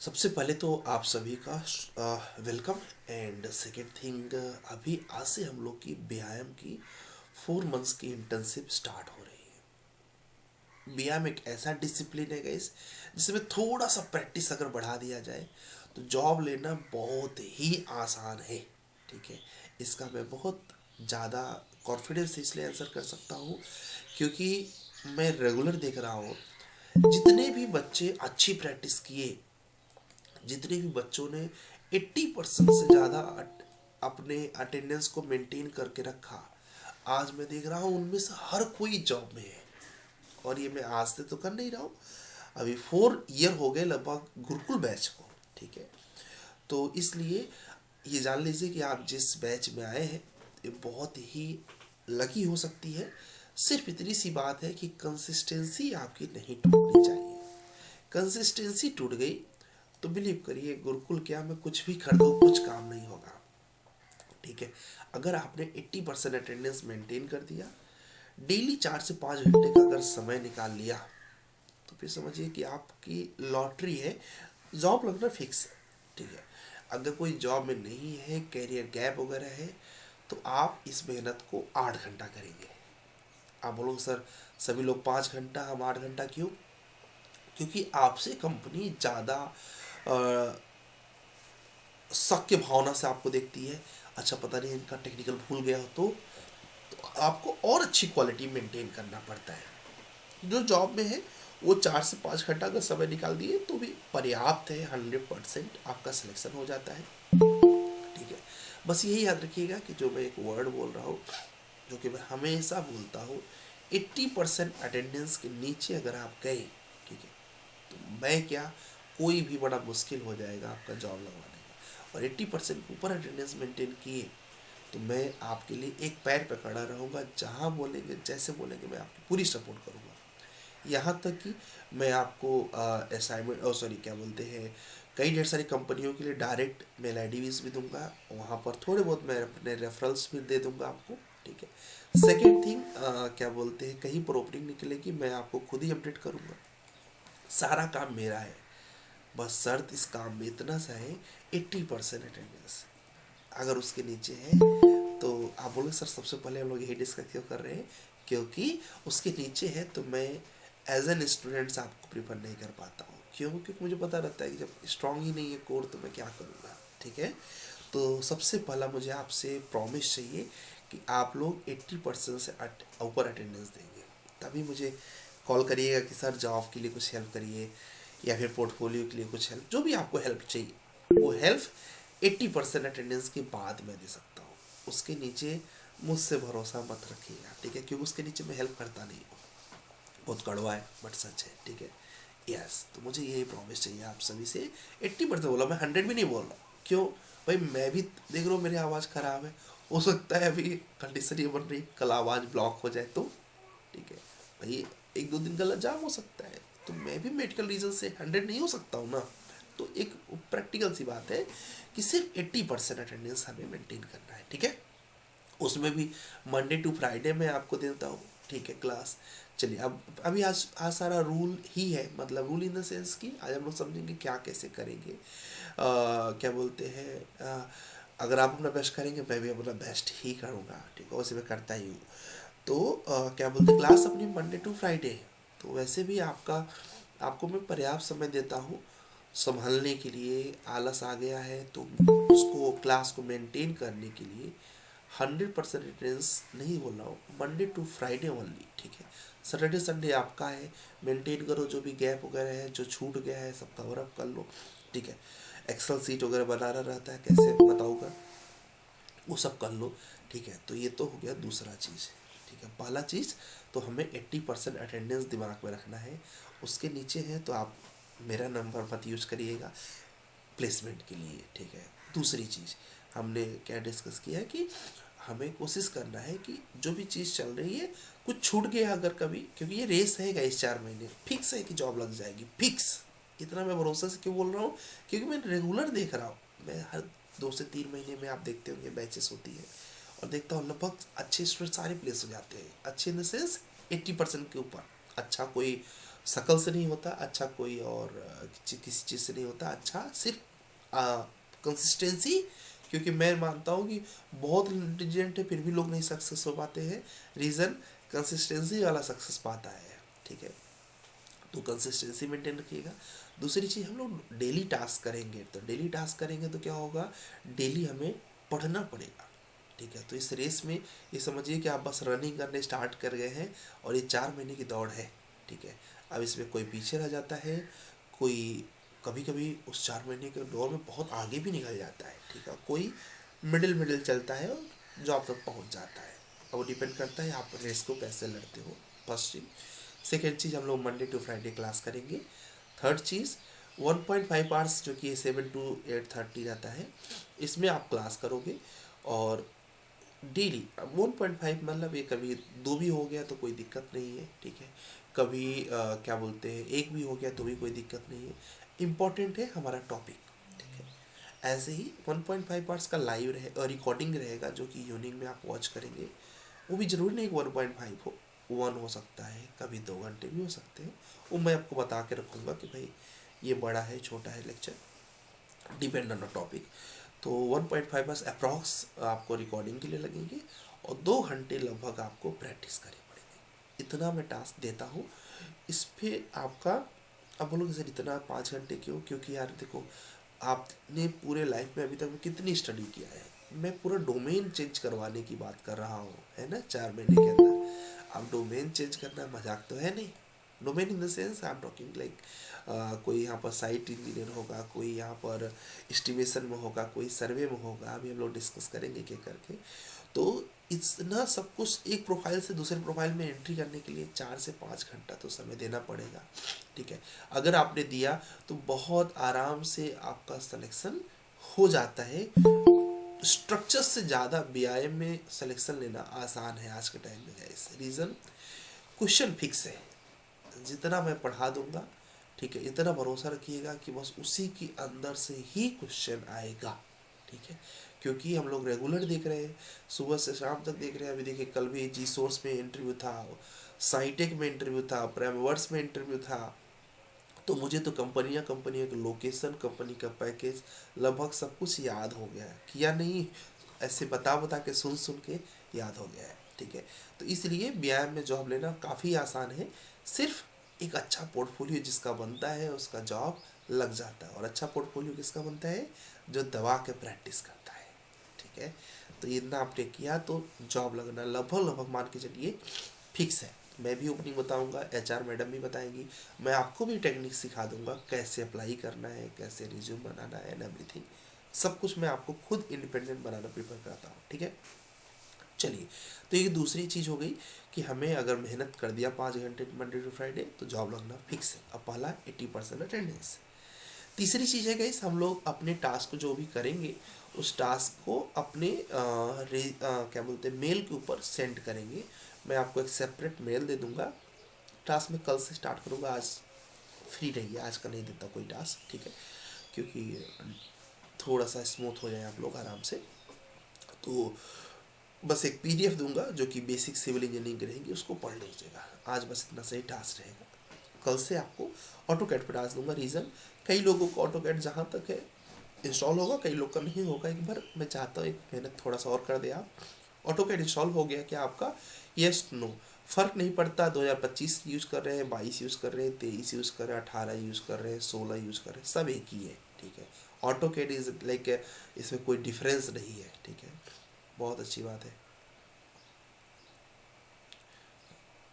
सबसे पहले तो आप सभी का वेलकम। एंड सेकेंड थिंग, अभी आज से हम लोग की व्यायाम की 4 मंथ्स की इंटर्नशिप स्टार्ट हो रही है। व्यायाम एक ऐसा डिसिप्लिन है गाइस, जिसमें थोड़ा सा प्रैक्टिस अगर बढ़ा दिया जाए तो जॉब लेना बहुत ही आसान है। ठीक है, इसका मैं बहुत ज़्यादा कॉन्फिडेंस से इसलिए आंसर कर सकता हूँ क्योंकि मैं रेगुलर देख रहा हूँ जितने भी बच्चे अच्छी प्रैक्टिस किए, जितने भी बच्चों ने 80% से ज़्यादा अपने अटेंडेंस को मेंटेन करके रखा, आज मैं देख रहा हूँ उनमें से हर कोई जॉब में है। और ये मैं आज से तो कर नहीं रहा हूँ, अभी 4 ईयर हो गए लगभग गुरुकुल बैच को। ठीक है, तो इसलिए ये जान लीजिए कि आप जिस बैच में आए हैं ये बहुत ही लकी हो सकती है। सिर्फ इतनी सी बात है कि कंसिस्टेंसी आपकी नहीं टूटनी चाहिए। कंसिस्टेंसी टूट गई तो बिलीव करिए गुरुकुल क्या, मैं कुछ भी कर दूँ कुछ काम नहीं होगा। ठीक है, अगर आपने 80% अटेंडेंस मेंटेन कर दिया, डेली 4 से 5 घंटे का अगर समय निकाल लिया, तो फिर समझिए कि आपकी लॉटरी है, जॉब लगना फिक्स है। ठीक है, अगर कोई जॉब में नहीं है, कैरियर गैप वगैरह है, तो आप इस मेहनत को 8 घंटा करेंगे। आप बोलोगे सर सभी लोग 5 घंटा, हम 8 घंटा क्यों? क्योंकि आपसे कंपनी ज़्यादा शक के भावना से आपको देखती है। अच्छा पता नहीं इनका टेक्निकल भूल गया हो तो आपको और अच्छी क्वालिटी मेंटेन करना पड़ता है। जो जॉब में है वो 4 से 5 घंटा का समय निकाल दिए तो भी पर्याप्त है, 100% आपका सिलेक्शन हो जाता है। ठीक है, बस यही याद रखिएगा कि जो मैं एक वर्ड बोल रहा हूँ, जो कि मैं हमेशा बोलता हूँ, 80% अटेंडेंस के नीचे अगर आप गए, ठीक है, तो मैं क्या, कोई भी बड़ा मुश्किल हो जाएगा आपका जॉब लगवाने का। और 80% के ऊपर अटेंडेंस मेंटेन किए तो मैं आपके लिए एक पैर पे खड़ा रहूँगा, जहाँ बोलेंगे जैसे बोलेंगे मैं आपकी पूरी सपोर्ट करूँगा। यहाँ तक कि मैं आपको असाइनमेंट, सॉरी क्या बोलते हैं, कई ढेर सारी कंपनियों के लिए डायरेक्ट मेल आई डी भी दूंगा, वहाँ पर थोड़े बहुत मैं अपने रेफरल्स भी दे दूंगा आपको। ठीक है, सेकेंड थिंग, क्या बोलते हैं, कहीं पर ओपनिंग निकलेगी मैं आपको खुद ही अपडेट करूँगा। सारा काम मेरा है, बस शर्त इस काम में इतना सा है, 80% अटेंडेंस। अगर उसके नीचे है तो आप बोलोगे सर सबसे पहले हम लोग यही डिस्कस क्यों कर रहे हैं, क्योंकि उसके नीचे है तो मैं एज एन स्टूडेंट्स आपको प्रिफर नहीं कर पाता हूँ। क्यों? क्योंकि मुझे पता रहता है कि जब स्ट्रांग ही नहीं है कोर तो मैं क्या करूँगा। ठीक है, तो सबसे पहला मुझे आपसे प्रॉमिस चाहिए कि आप लोग 80% से ऊपर अटेंडेंस देंगे, तभी मुझे कॉल करिएगा कि सर जॉब के लिए कुछ हेल्प करिए या फिर पोर्टफोलियो के लिए कुछ हेल्प, जो भी आपको हेल्प चाहिए वो हेल्प 80% अटेंडेंस के बाद मैं दे सकता हूँ। उसके नीचे मुझसे भरोसा मत रखिएगा। ठीक है, क्योंकि उसके नीचे मैं हेल्प करता नहीं हूँ। बहुत कड़वा है बट सच है। ठीक है, यस, तो मुझे यही प्रॉमिस चाहिए आप सभी से। 80% बोला, मैं 100 भी नहीं बोल रहा। क्यों भाई, मैं भी देख रहा हूँ मेरी आवाज़ ख़राब है, हो सकता है अभी कंडीशन ये बन रही कल आवाज़ ब्लॉक हो जाए तो। ठीक है भाई, 1-2 दिन गला जाम हो सकता है, तो मैं भी मेडिकल रीज़न से 100 नहीं हो सकता हूँ ना। तो एक प्रैक्टिकल सी बात है कि सिर्फ 80% अटेंडेंस हमें मेंटेन करना है। ठीक है, उसमें भी मंडे टू फ्राइडे में आपको देता हूँ। ठीक है, क्लास। चलिए अब अभी आज सारा रूल ही है, मतलब रूल इन द सेंस कि आज हम लोग समझेंगे क्या कैसे करेंगे। क्या बोलते हैं, अगर आप अपना बेस्ट करेंगे मैं भी अपना बेस्ट ही करूँगा। ठीक है, वैसे मैं करता ही हूँ। तो क्या बोलते हैं, क्लास अपनी मंडे टू फ्राइडे है, तो वैसे भी आपको मैं पर्याप्त समय देता हूँ संभालने के लिए। आलस आ गया है तो उसको क्लास को मेंटेन करने के लिए 100% अटेंडेंस नहीं बोल रहा हूँ, मंडे टू फ्राइडे ओनली। ठीक है, सैटरडे संडे आपका है, मेंटेन करो, जो भी गैप वगैरह है जो छूट गया है सब कवर अप कर लो। ठीक है, एक्सेल सीट वगैरह बनाना रहता है, कैसे बताऊँगा, वो सब कर लो। ठीक है, तो ये तो हो गया दूसरा चीज़। ठीक है, पहला चीज़ तो हमें 80% अटेंडेंस दिमाग में रखना है। उसके नीचे है तो आप मेरा नंबर मत यूज़ करिएगा प्लेसमेंट के लिए। ठीक है, दूसरी चीज़ हमने क्या डिस्कस किया है कि हमें कोशिश करना है कि जो भी चीज़ चल रही है, कुछ छूट गया अगर कभी, क्योंकि ये रेस रहेगा, इस 4 महीने फिक्स है कि जॉब लग जाएगी फिक्स। इतना मैं भरोसा से क्यों बोल रहा हूँ, क्योंकि मैं रेगुलर देख रहा हूँ। मैं हर 2 से 3 महीने में, आप देखते होंगे बैचेस होती है, और देखता हूँ लगभग अच्छे स्टूडेंट सारे प्लेस हो जाते हैं। अच्छे इन द सेंस 80% के ऊपर। अच्छा कोई शकल से नहीं होता अच्छा, कोई और किसी चीज़ से नहीं होता अच्छा, सिर्फ कंसिस्टेंसी। क्योंकि मैं मानता हूँ कि बहुत इंटेलिजेंट है फिर भी लोग नहीं सक्सेस हो पाते हैं, रीज़न कंसिस्टेंसी वाला सक्सेस पाता है। ठीक है, तो कंसिस्टेंसी मेंटेन रखिएगा। दूसरी चीज़, हम लोग डेली टास्क करेंगे, तो डेली टास्क करेंगे तो क्या होगा, डेली हमें पढ़ना पड़ेगा। ठीक है, तो इस रेस में ये समझिए कि आप बस रनिंग करने स्टार्ट कर गए हैं और ये 4 महीने की दौड़ है। ठीक है, अब इसमें कोई पीछे रह जाता है, कोई कभी कभी उस 4 महीने के दौड़ में बहुत आगे भी निकल जाता है। ठीक है, कोई मिडिल मिडिल चलता है और जॉब तक पहुंच जाता है। अब वो डिपेंड करता है आप रेस को कैसे लड़ते हो, फर्स्ट चीज़। सेकेंड चीज़, हम लोग मंडे टू फ्राइडे क्लास करेंगे। थर्ड चीज़, 1.5 आवर्स जो कि 7 to 8:30 रहता है, इसमें आप क्लास करोगे। और डेली 1.5 मतलब ये कभी 2 भी हो गया तो कोई दिक्कत नहीं है। ठीक है, कभी क्या बोलते हैं 1 भी हो गया तो भी कोई दिक्कत नहीं है। इम्पॉर्टेंट है हमारा टॉपिक। ठीक है, ऐसे ही 1.5 आवर्स का लाइव रहे और रिकॉर्डिंग रहेगा जो कि इवनिंग में आप वॉच करेंगे। वो भी ज़रूरी नहीं कि 1.5 हो, 1 हो सकता है, कभी 2 घंटे भी हो सकते हैं। वो मैं आपको बता के रखूँगा कि भाई ये बड़ा है छोटा है lecture, depend on the topic. तो 1.5 बस अप्रॉक्स आपको रिकॉर्डिंग के लिए लगेंगे और 2 घंटे लगभग आपको प्रैक्टिस करनी पड़ेगी। इतना मैं टास्क देता हूँ इस पर आपका। अब बोलोगे सर इतना 5 घंटे क्यों, क्योंकि यार देखो आपने पूरे लाइफ में अभी तक में कितनी स्टडी किया है, मैं पूरा डोमेन चेंज करवाने की बात कर रहा हूँ, है ना, 4 महीने के अंदर। अब डोमेन चेंज करना मजाक तो है नहीं। Domain in the sense I am talking like कोई यहाँ पर साइट इंजीनियर होगा, कोई यहाँ पर एस्टिमेशन में होगा, कोई सर्वे में होगा, अभी हम लोग डिस्कस करेंगे क्या करके। तो इतना सब कुछ एक प्रोफाइल से दूसरे प्रोफाइल में एंट्री करने के लिए 4 से 5 घंटा तो समय देना पड़ेगा। ठीक है, अगर आपने दिया तो बहुत आराम से आपका सिलेक्शन हो जाता है। स्ट्रक्चर से ज़्यादा बीआईएम में सिलेक्शन लेना आसान है आज के टाइम में गाइस। रीज़न, क्वेश्चन फिक्स है, जितना मैं पढ़ा दूंगा, ठीक है, इतना भरोसा रखिएगा कि बस उसी के अंदर से ही क्वेश्चन आएगा। ठीक है, क्योंकि हम लोग रेगुलर देख रहे हैं, सुबह से शाम तक देख रहे हैं। अभी देखिए कल भी जी सोर्स में इंटरव्यू था, साइटेक में इंटरव्यू था, प्राइमवर्स में इंटरव्यू था। तो मुझे तो कंपनियां कंपनियों की लोकेशन, कंपनी का पैकेज, लगभग सब कुछ याद हो गया है, किया नहीं, ऐसे बता बता के सुन सुन के याद हो गया है। ठीक है, तो इसलिए बीआईएम में जॉब लेना काफ़ी आसान है। सिर्फ एक अच्छा पोर्टफोलियो जिसका बनता है उसका जॉब लग जाता है। और अच्छा पोर्टफोलियो किसका बनता है, जो दबा के प्रैक्टिस करता है। ठीक है, तो इतना आपने किया तो जॉब लगना लगभग लगभग मान के चलिए फिक्स है। मैं भी ओपनिंग बताऊंगा, एचआर मैडम भी बताएंगी, मैं आपको भी टेक्निक सिखा दूंगा कैसे अप्लाई करना है, कैसे रिज्यूम बनाना है एंड एवरीथिंग। सब कुछ मैं आपको खुद इंडिपेंडेंट बनाना प्रेफर करता हूँ। ठीक है, चलिए, तो ये दूसरी चीज़ हो गई कि हमें अगर मेहनत कर दिया 5 घंटे मंडे टू फ्राइडे तो जॉब लगना फिक्स है। अब पहला 80% अटेंडेंस। तीसरी चीज़ है गाइस, हम लोग अपने टास्क को जो भी करेंगे उस टास्क को अपने क्या बोलते हैं मेल के ऊपर सेंड करेंगे। मैं आपको एक सेपरेट मेल दे दूंगा। टास्क में कल से स्टार्ट करूँगा, आज फ्री रहिए, आज का नहीं देता कोई टास्क। ठीक है, क्योंकि थोड़ा सा स्मूथ हो जाए आप लोग आराम से। तो बस एक पीडीएफ दूंगा जो कि बेसिक सिविल इंजीनियरिंग की रहेगी, उसको पढ़ लीजिएगा। आज बस इतना सही टास्क रहेगा। कल से आपको ऑटो कैड पर टास्क दूंगा। रीज़न, कई लोगों को ऑटो कैड जहाँ तक है इंस्टॉल होगा, कई लोग का नहीं होगा। एक बार मैं चाहता हूँ एक मेहनत थोड़ा सा और कर दे आप। ऑटो कैड इंस्टॉल हो गया क्या आपका, यस नो, फ़र्क नहीं पड़ता 2025 यूज़ कर रहे हैं, 22 यूज़ कर रहे हैं, 23 यूज़ कर रहे हैं, 18 यूज़ कर रहे हैं, 16 यूज़ कर रहे हैं, सब एक ही है। ठीक है, ऑटो कैड इज़ लाइक, इसमें कोई डिफरेंस नहीं है। ठीक है, बहुत अच्छी बात है।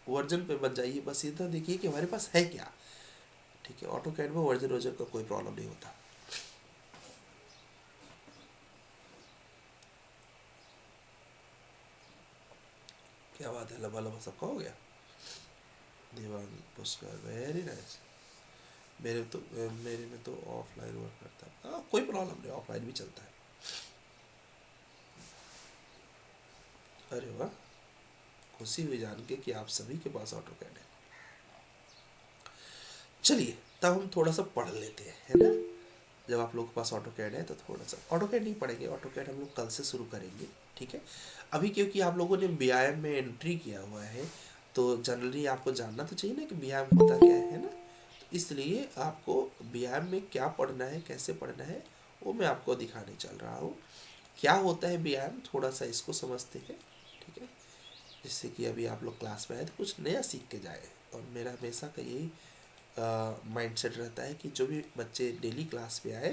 वर्जन पे बच जाइए, बस इतना देखिए कि हमारे पास है क्या। ठीक है, ऑटो कैड में वर्जन वर्जन का कोई प्रॉब्लम नहीं होता। क्या बात है, लंबा लंबा सबका हो गया। Devang Pushkar, very nice. मेरे में तो ऑफलाइन वर्क करता है। हाँ, कोई प्रॉब्लम नहीं, ऑफलाइन भी चलता है। अरे वाह, खुशी हुई जान के कि आप सभी के पास ऑटो कैड है। चलिए, तब हम थोड़ा सा पढ़ लेते हैं, है ना। जब आप लोगों के पास ऑटो कैड है तो थोड़ा सा ऑटो कैड नहीं पढ़ेंगे, ऑटो कैड हम लोग कल से शुरू करेंगे। ठीक है, अभी क्योंकि आप लोगों ने बीआईएम में एंट्री किया हुआ है तो जनरली आपको जानना तो चाहिए ना कि व्यायाम होता क्या है ना। तो इसलिए आपको व्यायाम में क्या पढ़ना है, कैसे पढ़ना है, वो मैं आपको दिखाने चल रहा हूँ। क्या होता है व्यायाम, थोड़ा सा इसको समझते हैं, ठीक है। जिससे कि अभी आप लोग क्लास में आए तो कुछ नया सीख के जाए। और मेरा हमेशा का यही माइंडसेट रहता है कि जो भी बच्चे डेली क्लास में आए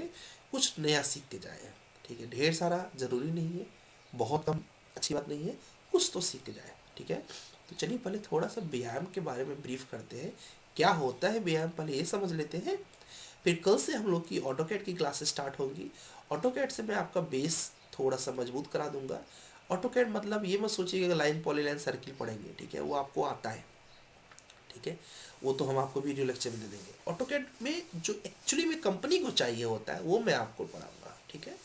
कुछ नया सीख के जाए, ठीक है। ढेर सारा ज़रूरी नहीं है, बहुत कम अच्छी बात नहीं है, कुछ तो सीख के जाए, ठीक है। तो चलिए पहले थोड़ा सा व्यायाम के बारे में ब्रीफ करते हैं। क्या होता है व्यायाम, पहले ये समझ लेते हैं। फिर कल से हम लोग की ऑटोकैड की क्लासेस स्टार्ट होंगी। ऑटोकैड से मैं आपका बेस थोड़ा सा मजबूत करा दूंगा। ऑटोकैड मतलब ये मत सोचिएगा कि लाइन पॉलीलाइन सर्किल पढ़ेंगे, ठीक है, वो आपको आता है, ठीक है। वो तो हम आपको वीडियो लेक्चर में दे देंगे। ऑटोकैड में जो एक्चुअली में कंपनी को चाहिए होता है वो मैं आपको पढ़ाऊंगा, ठीक है,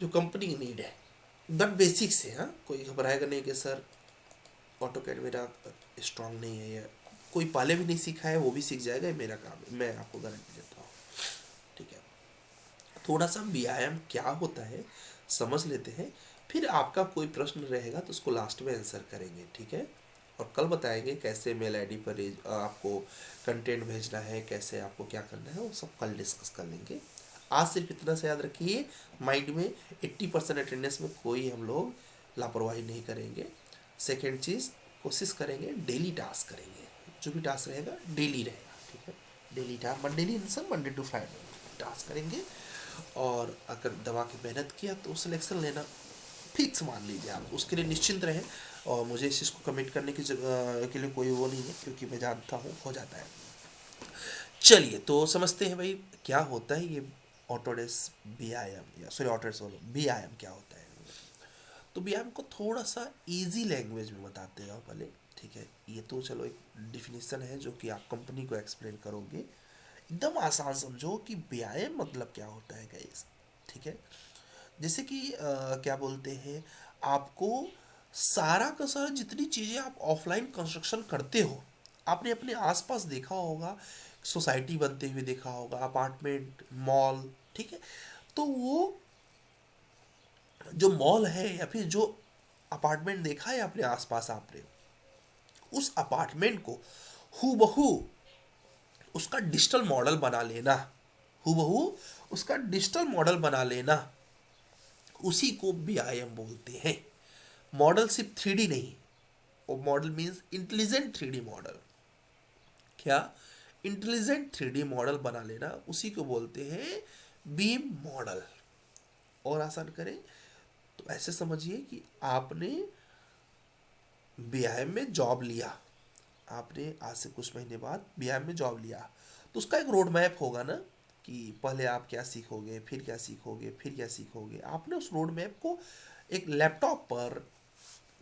जो कंपनी की नीड है। बट बेसिक से, हाँ, कोई घबराएगा नहीं कि सर ऑटोकैड मेरा स्ट्रांग नहीं है, या कोई पहले भी नहीं सीखा है वो भी सीख जाएगा, ये मेरा काम है, मैं आपको गारंटी देता हूँ, ठीक है। थोड़ा सा व्यायाम क्या होता है समझ लेते हैं, फिर आपका कोई प्रश्न रहेगा तो उसको लास्ट में आंसर करेंगे, ठीक है। और कल बताएंगे कैसे मेल आईडी पर आपको कंटेंट भेजना है, कैसे आपको क्या करना है, वो सब कल डिस्कस कर लेंगे। आज सिर्फ इतना से याद रखिए माइंड में, 80% अटेंडेंस में कोई हम लोग लापरवाही नहीं करेंगे। सेकेंड चीज़, कोशिश करेंगे डेली टास्क करेंगे, जो भी टास्क रहेगा डेली रहेगा, ठीक है। डेली टास्क, डेली इंसान मंडे टू फ्राइडे टास्क करेंगे। और अगर दवा की मेहनत किया तो सिलेक्शन लेना फिक्स मान लीजिए, आप उसके लिए निश्चिंत रहें। और मुझे इस चीज़ को कमिट करने की के लिए कोई वो नहीं है, क्योंकि मैं जानता हूँ हो जाता है। चलिए तो समझते हैं भाई क्या होता है ये ऑटोडेस्क व्यायाम, या सॉरी ऑटोडेस्क बोलो व्यायाम क्या होता है। तो व्यायाम को थोड़ा सा इजी लैंग्वेज में बताते हैं पहले, ठीक है। ये तो चलो एक डिफिनीसन है जो कि आप कंपनी को एक्सप्लेन करोगे, एकदम आसान समझो कि व्यायाम मतलब क्या होता है गाइस, ठीक है। जैसे कि क्या बोलते हैं, आपको सारा का सारा जितनी चीज़ें आप ऑफलाइन कंस्ट्रक्शन करते हो, आपने अपने आसपास देखा होगा, सोसाइटी बनते हुए देखा होगा, अपार्टमेंट, मॉल, ठीक है। तो वो जो मॉल है या फिर जो अपार्टमेंट देखा है अपने आसपास आपने, उस अपार्टमेंट को हूबहू उसका डिजिटल मॉडल बना लेना, हूबहू उसका डिजिटल मॉडल बना लेना, उसी को व्यायाम बोलते हैं। मॉडल सिर्फ 3D नहीं, वो model means intelligent 3D model. क्या? इंटेलिजेंट 3D मॉडल बना लेना, उसी को बोलते हैं बीम मॉडल। और आसान करें तो ऐसे समझिए कि आपने व्यायाम में जॉब लिया, आपने आज से कुछ महीने बाद व्यायाम में जॉब लिया, तो उसका एक रोड मैप होगा ना, कि पहले आप क्या सीखोगे, फिर क्या सीखोगे, फिर क्या सीखोगे। आपने उस रोड मैप को एक लैपटॉप पर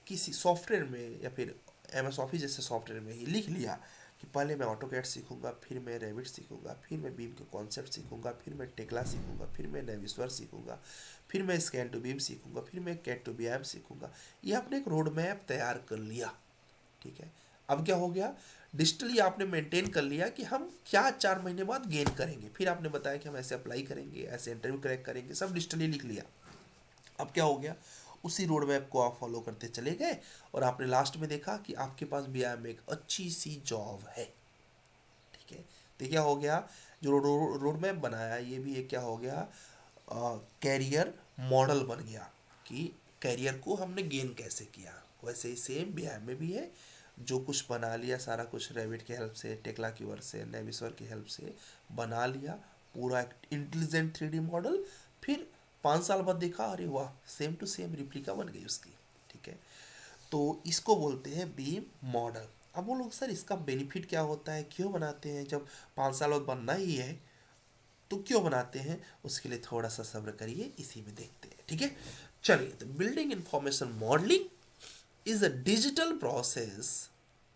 किसी सॉफ्टवेयर में या फिर MS ऑफिस जैसे सॉफ्टवेयर में ही लिख लिया कि पहले मैं ऑटोकैड सीखूंगा, फिर मैं रेविट सीखूंगा, फिर मैं बीम के कॉन्सेप्ट सीखूंगा, फिर मैं टेक्ला सीखूंगा, फिर मैं नेविस्वर सीखूंगा, फिर मैं स्कैन टू बीम सीखूंगा, फिर मैं कैट टू व्यायाम सीखूंगा। ये आपने एक रोड मैप तैयार कर लिया, ठीक है। अब क्या हो गया, डिजिटली आपने मेंटेन कर लिया कि हम क्या 4 महीने बाद गेन करेंगे, फिर आपने बताया कि हम ऐसे अप्लाई करेंगे, ऐसे इंटरव्यू क्रैक करेंगे, सब डिजिटली लिख लिया। अब क्या हो गया, उसी रोड मैप को आप फॉलो करते चले गए और आपने लास्ट में देखा कि आपके पास व्यायाम में एक अच्छी सी जॉब है, ठीक है। तो क्या हो गया, जो रोड मैप बनाया ये भी एक क्या हो गया, कैरियर मॉडल बन गया कि कैरियर को हमने गेन कैसे किया। वैसे ही सेम व्यायाम में भी है, जो कुछ बना लिया सारा कुछ रेविट की हेल्प से, टेक्ला की वर्क से, नेविस्वर की हेल्प से बना लिया पूरा एक इंटेलिजेंट 3D मॉडल। फिर 5 साल बाद देखा, अरे वाह, सेम टू सेम रिप्लिका बन गई उसकी, ठीक है। तो इसको बोलते हैं बीम मॉडल। अब वो लोग सर इसका बेनिफिट क्या होता है, क्यों बनाते हैं, जब 5 साल बाद बनना ही है तो क्यों बनाते हैं, उसके लिए थोड़ा सा सब्र करिए, इसी में देखते हैं, ठीक है। चलिए, तो building information modelling is a digital process,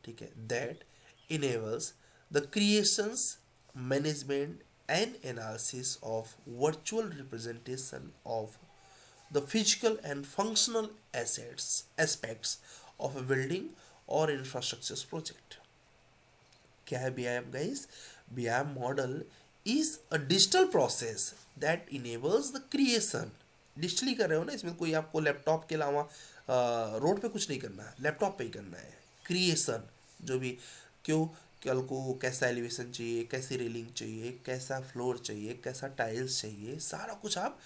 ठीक है, that enables the creations, management and analysis of virtual representation of the physical and functional assets aspects of a building or infrastructure project. क्या है व्यायाम गाइस? व्यायाम model is a digital process that enables the creation, digitally कर रहे हो ना, इसमें कोई आपको लैपटॉप के अलावा रोड पे कुछ नहीं करना है, लैपटॉप पे ही करना है, क्रिएशन, जो भी क्यों कल को कैसा एलिवेशन चाहिए, कैसी रेलिंग चाहिए, कैसा फ्लोर चाहिए, कैसा टाइल्स चाहिए, सारा कुछ आप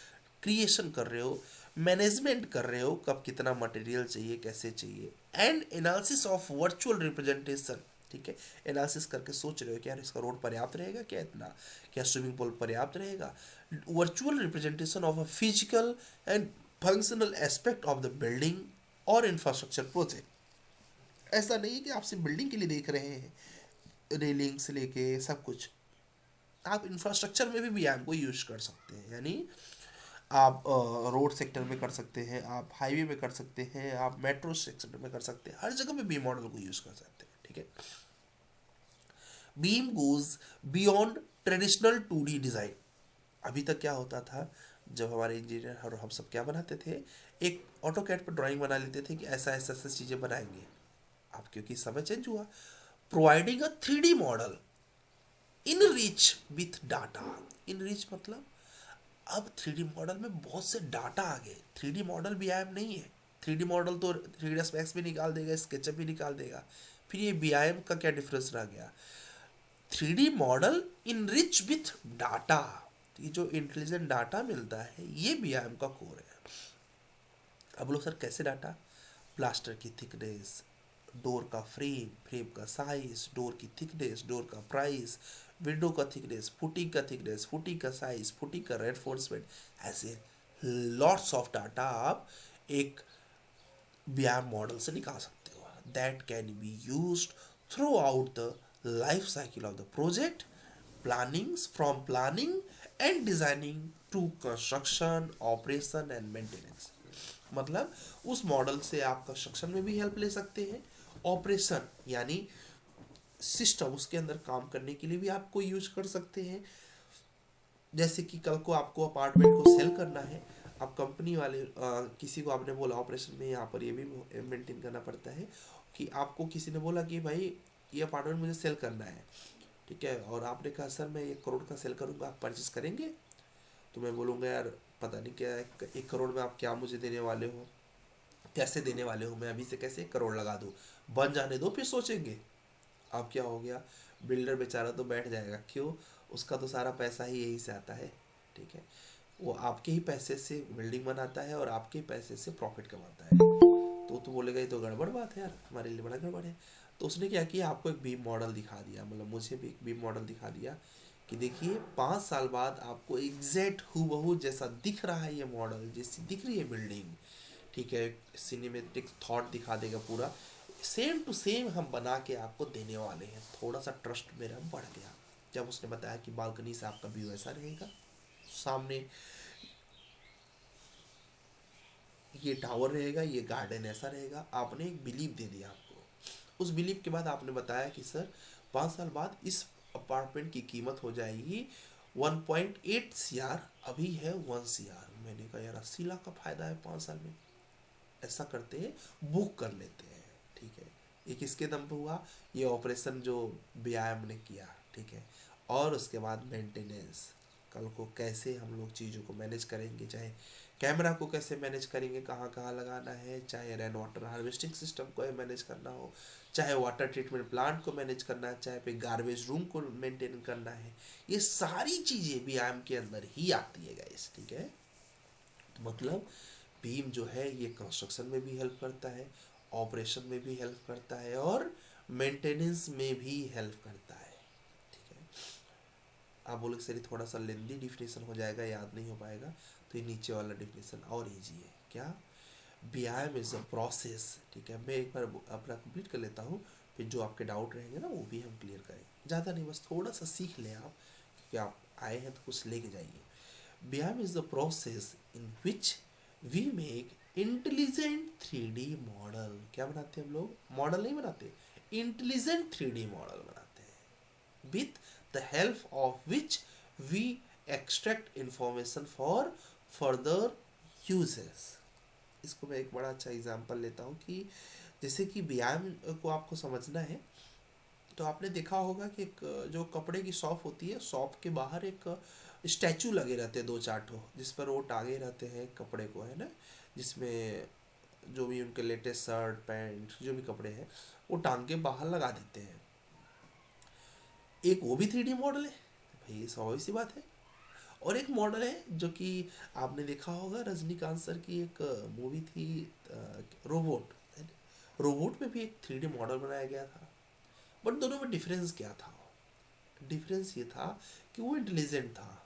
क्रिएशन कर रहे हो, मैनेजमेंट कर रहे हो, कब कितना मटेरियल चाहिए, कैसे चाहिए, and analysis of virtual representation. ठीक है, एनालिसिस करके सोच रहे हो कि यार इसका रोड पर्याप्त रहेगा क्या, इतना क्या स्विमिंग पूल पर्याप्त रहेगा। Virtual representation of a physical and functional aspect of the building और इंफ्रास्ट्रक्चर प्रोजेक्ट। ऐसा नहीं है कि आप सिर्फ बिल्डिंग के लिए देख रहे हैं, रेलिंग से लेके सब कुछ, आप इंफ्रास्ट्रक्चर में भी व्यायाम को यूज कर सकते हैं। यानी आप रोड सेक्टर में कर सकते हैं, आप हाईवे में कर सकते हैं, आप मेट्रो सेक्टर में कर सकते हैं, हर जगह में बीम मॉडल को यूज कर सकते हैं। ठीक है, beam goes beyond traditional 2D design. अभी तक क्या होता था, जब हमारे इंजीनियर और हम सब क्या बनाते थे, एक ऑटो कैड पर ड्राइंग बना लेते थे कि ऐसा ऐसा ऐसा चीज़ें बनाएंगे। अब क्योंकि समय चेंज हुआ, providing a 3D model in rich with data. In rich मतलब अब 3D मॉडल में बहुत से डाटा आ गए। 3D मॉडल भी आयाम नहीं है, 3D मॉडल तो 3ds मैक्स भी निकाल देगा, स्केचअप भी निकाल देगा, फिर ये BIM का क्या डिफरेंस रह गया। 3D model in rich with data, ये जो इंटेलिजेंट डाटा मिलता है ये BIM का कोर है। अब लोग सर कैसे डाटा, प्लास्टर की थिकनेस, डोर का फ्रेम, फ्रेम का साइज, डोर की थिकनेस, डोर का प्राइस, विंडो का थिकनेस, फुटिंग का साइज, फुटिंग का रेनफोर्समेंट, ऐसे लॉट्स ऑफ डाटा आप एक BIM मॉडल से निकाल सकते हो। That can be used throughout the life cycle of the project, plannings from planning and designing to construction, operation and maintenance. मतलब उस मॉडल से आप कंस्ट्रक्शन में भी हेल्प ले सकते हैं, ऑपरेशन यानी सिस्टम उसके अंदर काम करने के लिए भी आपको यूज कर सकते हैं। जैसे कि कल को आपको अपार्टमेंट को सेल करना है, आप कंपनी वाले किसी को आपने बोला ऑपरेशन में, यहाँ पर ये भी मेंटेन करना पड़ता है कि आपको किसी ने बोला कि भाई ये अपार्टमेंट मुझे सेल करना है, ठीक है, और आपने कहा सर मैं 1 करोड़ का सेल करूँगा, आप परचेस करेंगे। तो मैं बोलूँगा यार पता नहीं क्या 1 करोड़ में आप क्या मुझे देने वाले हो, कैसे देने वाले हो, मैं अभी से कैसे 1 करोड़ लगा दूँ, बन जाने दो फिर सोचेंगे। अब क्या हो गया, बिल्डर बेचारा तो बैठ जाएगा, क्यों, उसका तो सारा पैसा ही यहीं से आता है। ठीक है, वो आपके ही पैसे से बिल्डिंग बनाता है और आपके ही पैसे से प्रॉफिट कमाता है। तो बोलेगा ये तो गड़बड़ बात है यार, हमारे लिए बड़ा गड़बड़ है। तो उसने क्या किया, आपको एक बीम मॉडल दिखा दिया, मतलब मुझे भी एक बीम मॉडल दिखा दिया कि देखिए 5 साल बाद आपको एग्जैक्ट हूबहू जैसा दिख रहा है ये मॉडल, जैसी दिख रही है बिल्डिंग। ठीक है, सिनेमेटिक थॉट दिखा देगा पूरा, सेम टू सेम हम बना के आपको देने वाले हैं। थोड़ा सा ट्रस्ट मेरा बढ़ गया जब उसने बताया कि बालकनी से आपका व्यू ऐसा रहेगा, सामने ये टावर रहेगा, ये गार्डन ऐसा रहेगा। आपने एक बिलीव दे दिया आपको। उस बिलीव के बाद आपने बताया कि सर 5 साल बाद इस अपार्टमेंट की कीमत हो जाएगी 1.8 CR, अभी है 1 CR। मैंने कहा यार 80 लाख का फायदा है 5 साल में। ऐसा करते हैं, बुक कर लेते हैं। ठीक है, ये किसके दम पे हुआ, ये ऑपरेशन जो व्यायाम ने किया। ठीक है, और उसके बाद मेंटेनेंस, कल को कैसे हम लोग चीज़ों को मैनेज करेंगे, चाहे कैमरा को कैसे मैनेज करेंगे, कहाँ कहाँ लगाना है, चाहे रेन वाटर हार्वेस्टिंग सिस्टम को मैनेज करना हो, चाहे वाटर ट्रीटमेंट प्लांट को मैनेज करना है, चाहे पे गार्बेज रूम को मेंटेन करना है, ये सारी चीज़ें व्यायाम के अंदर ही आती है गाइस। ठीक है, तो मतलब बीम जो है ये कंस्ट्रक्शन में भी हेल्प करता है, ऑपरेशन में भी हेल्प करता है, और मेंटेनेंस में भी हेल्प करता है। ठीक है, आप बोलोगे सर थोड़ा सा लेंदी डिफिनेशन हो जाएगा, याद नहीं हो पाएगा, तो ये नीचे वाला डिफिनेशन और इजी है। क्या, BIM इज अ प्रोसेस। ठीक है, मैं एक बार अपना कंप्लीट कर लेता हूँ, फिर जो आपके डाउट रहेंगे ना वो भी हम क्लियर करें। ज़्यादा नहीं, बस थोड़ा सा सीख लें आप, क्योंकि आप आए हैं तो कुछ लेके जाइए। BIM is the process in which we make intelligent 3D model. क्या बनाते हैं हम लोग, मॉडल नहीं बनाते, इंटेलिजेंट 3D मॉडल बनाते हैं, with the help of which we extract information for further usages. इसको मैं एक बड़ा अच्छा एग्जांपल लेता हूँ कि जैसे कि BIM को आपको समझना है, तो आपने देखा होगा कि एक जो कपड़े की शॉप होती है, शॉप के बाहर एक स्टैचू लगे रहते हैं 2-4 ठो, जिस पर वो टांगे रहते हैं कपड़े को, है ना, जिसमें जो भी उनके लेटेस्ट शर्ट पैंट जो भी कपड़े हैं वो टांग के बाहर लगा देते हैं। एक वो भी 3D मॉडल है भाई, स्वाभाविक सी बात है। और एक मॉडल है जो कि आपने देखा होगा, रजनीकांत सर की एक मूवी थी रोबोट। रोबोट में भी एक 3D मॉडल बनाया गया था। बट दोनों में डिफरेंस क्या था? डिफरेंस ये था कि वो इंटेलिजेंट था,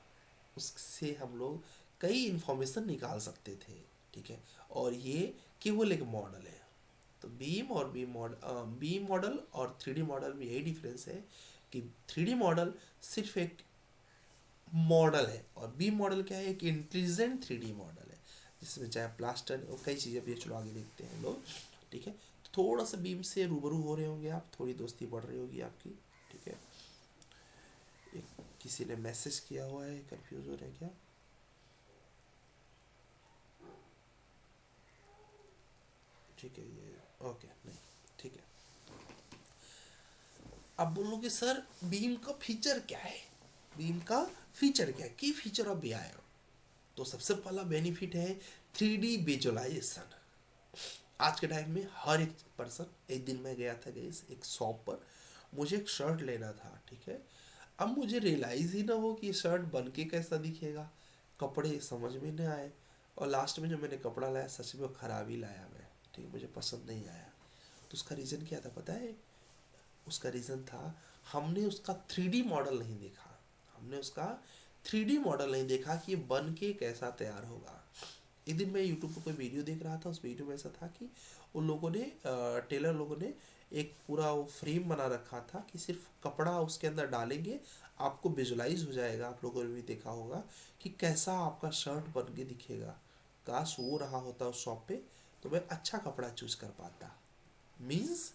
उससे हम लोग कई इंफॉर्मेशन निकाल सकते थे, ठीक है। और ये केवल एक मॉडल है। तो बीम मॉडल और 3D मॉडल में यही डिफरेंस है कि 3D मॉडल सिर्फ एक मॉडल है और बीम मॉडल क्या है, एक इंटेलिजेंट 3D मॉडल है जिसमें चाहे प्लास्टर और कई चीज़ें भी, चलो आगे देखते हैं लोग, ठीक है। तो थोड़ा सा बीम से रूबरू हो रहे होंगे आप, थोड़ी दोस्ती बढ़ रही होगी आपकी, ठीक है। एक किसी ने मैसेज किया हुआ है, कंफ्यूज हो रहे हैं क्या? ठीक है, ये ओके, नहीं ठीक है। अब बोलोगे सर बीम का फीचर क्या है, बीम का फीचर क्या है, की फीचर ऑफ बी। तो सबसे पहला बेनिफिट है 3D विजुअलाइजेशन। आज के टाइम में हर एक पर्सन, एक दिन मैं गया था गैस एक शॉप पर, मुझे एक शर्ट लेना था, ठीक है। अब मुझे रियलाइज़ ही ना हो कि ये शर्ट बन के कैसा दिखेगा, कपड़े समझ में नहीं आए, और लास्ट में जो मैंने कपड़ा लाया सच में वो ख़राब ही लाया मैं, ठीक है, मुझे पसंद नहीं आया। तो उसका रीज़न क्या था पता है? उसका रीज़न था हमने उसका 3D मॉडल नहीं देखा। हमने उसका 3D मॉडल नहीं देखा कि ये बन के कैसा तैयार होगा। एक दिन मैं यूट्यूब पर कोई वीडियो देख रहा था, उस वीडियो में ऐसा था कि उन लोगों ने टेलर लोगों ने एक पूरा वो फ्रेम बना रखा था कि सिर्फ कपड़ा उसके अंदर डालेंगे, आपको विजुलाइज हो जाएगा, आप लोगों ने भी देखा होगा कि कैसा आपका शर्ट बन के दिखेगा। काश वो रहा होता उस शॉप पे तो मैं अच्छा कपड़ा चूज कर पाता। मीन्स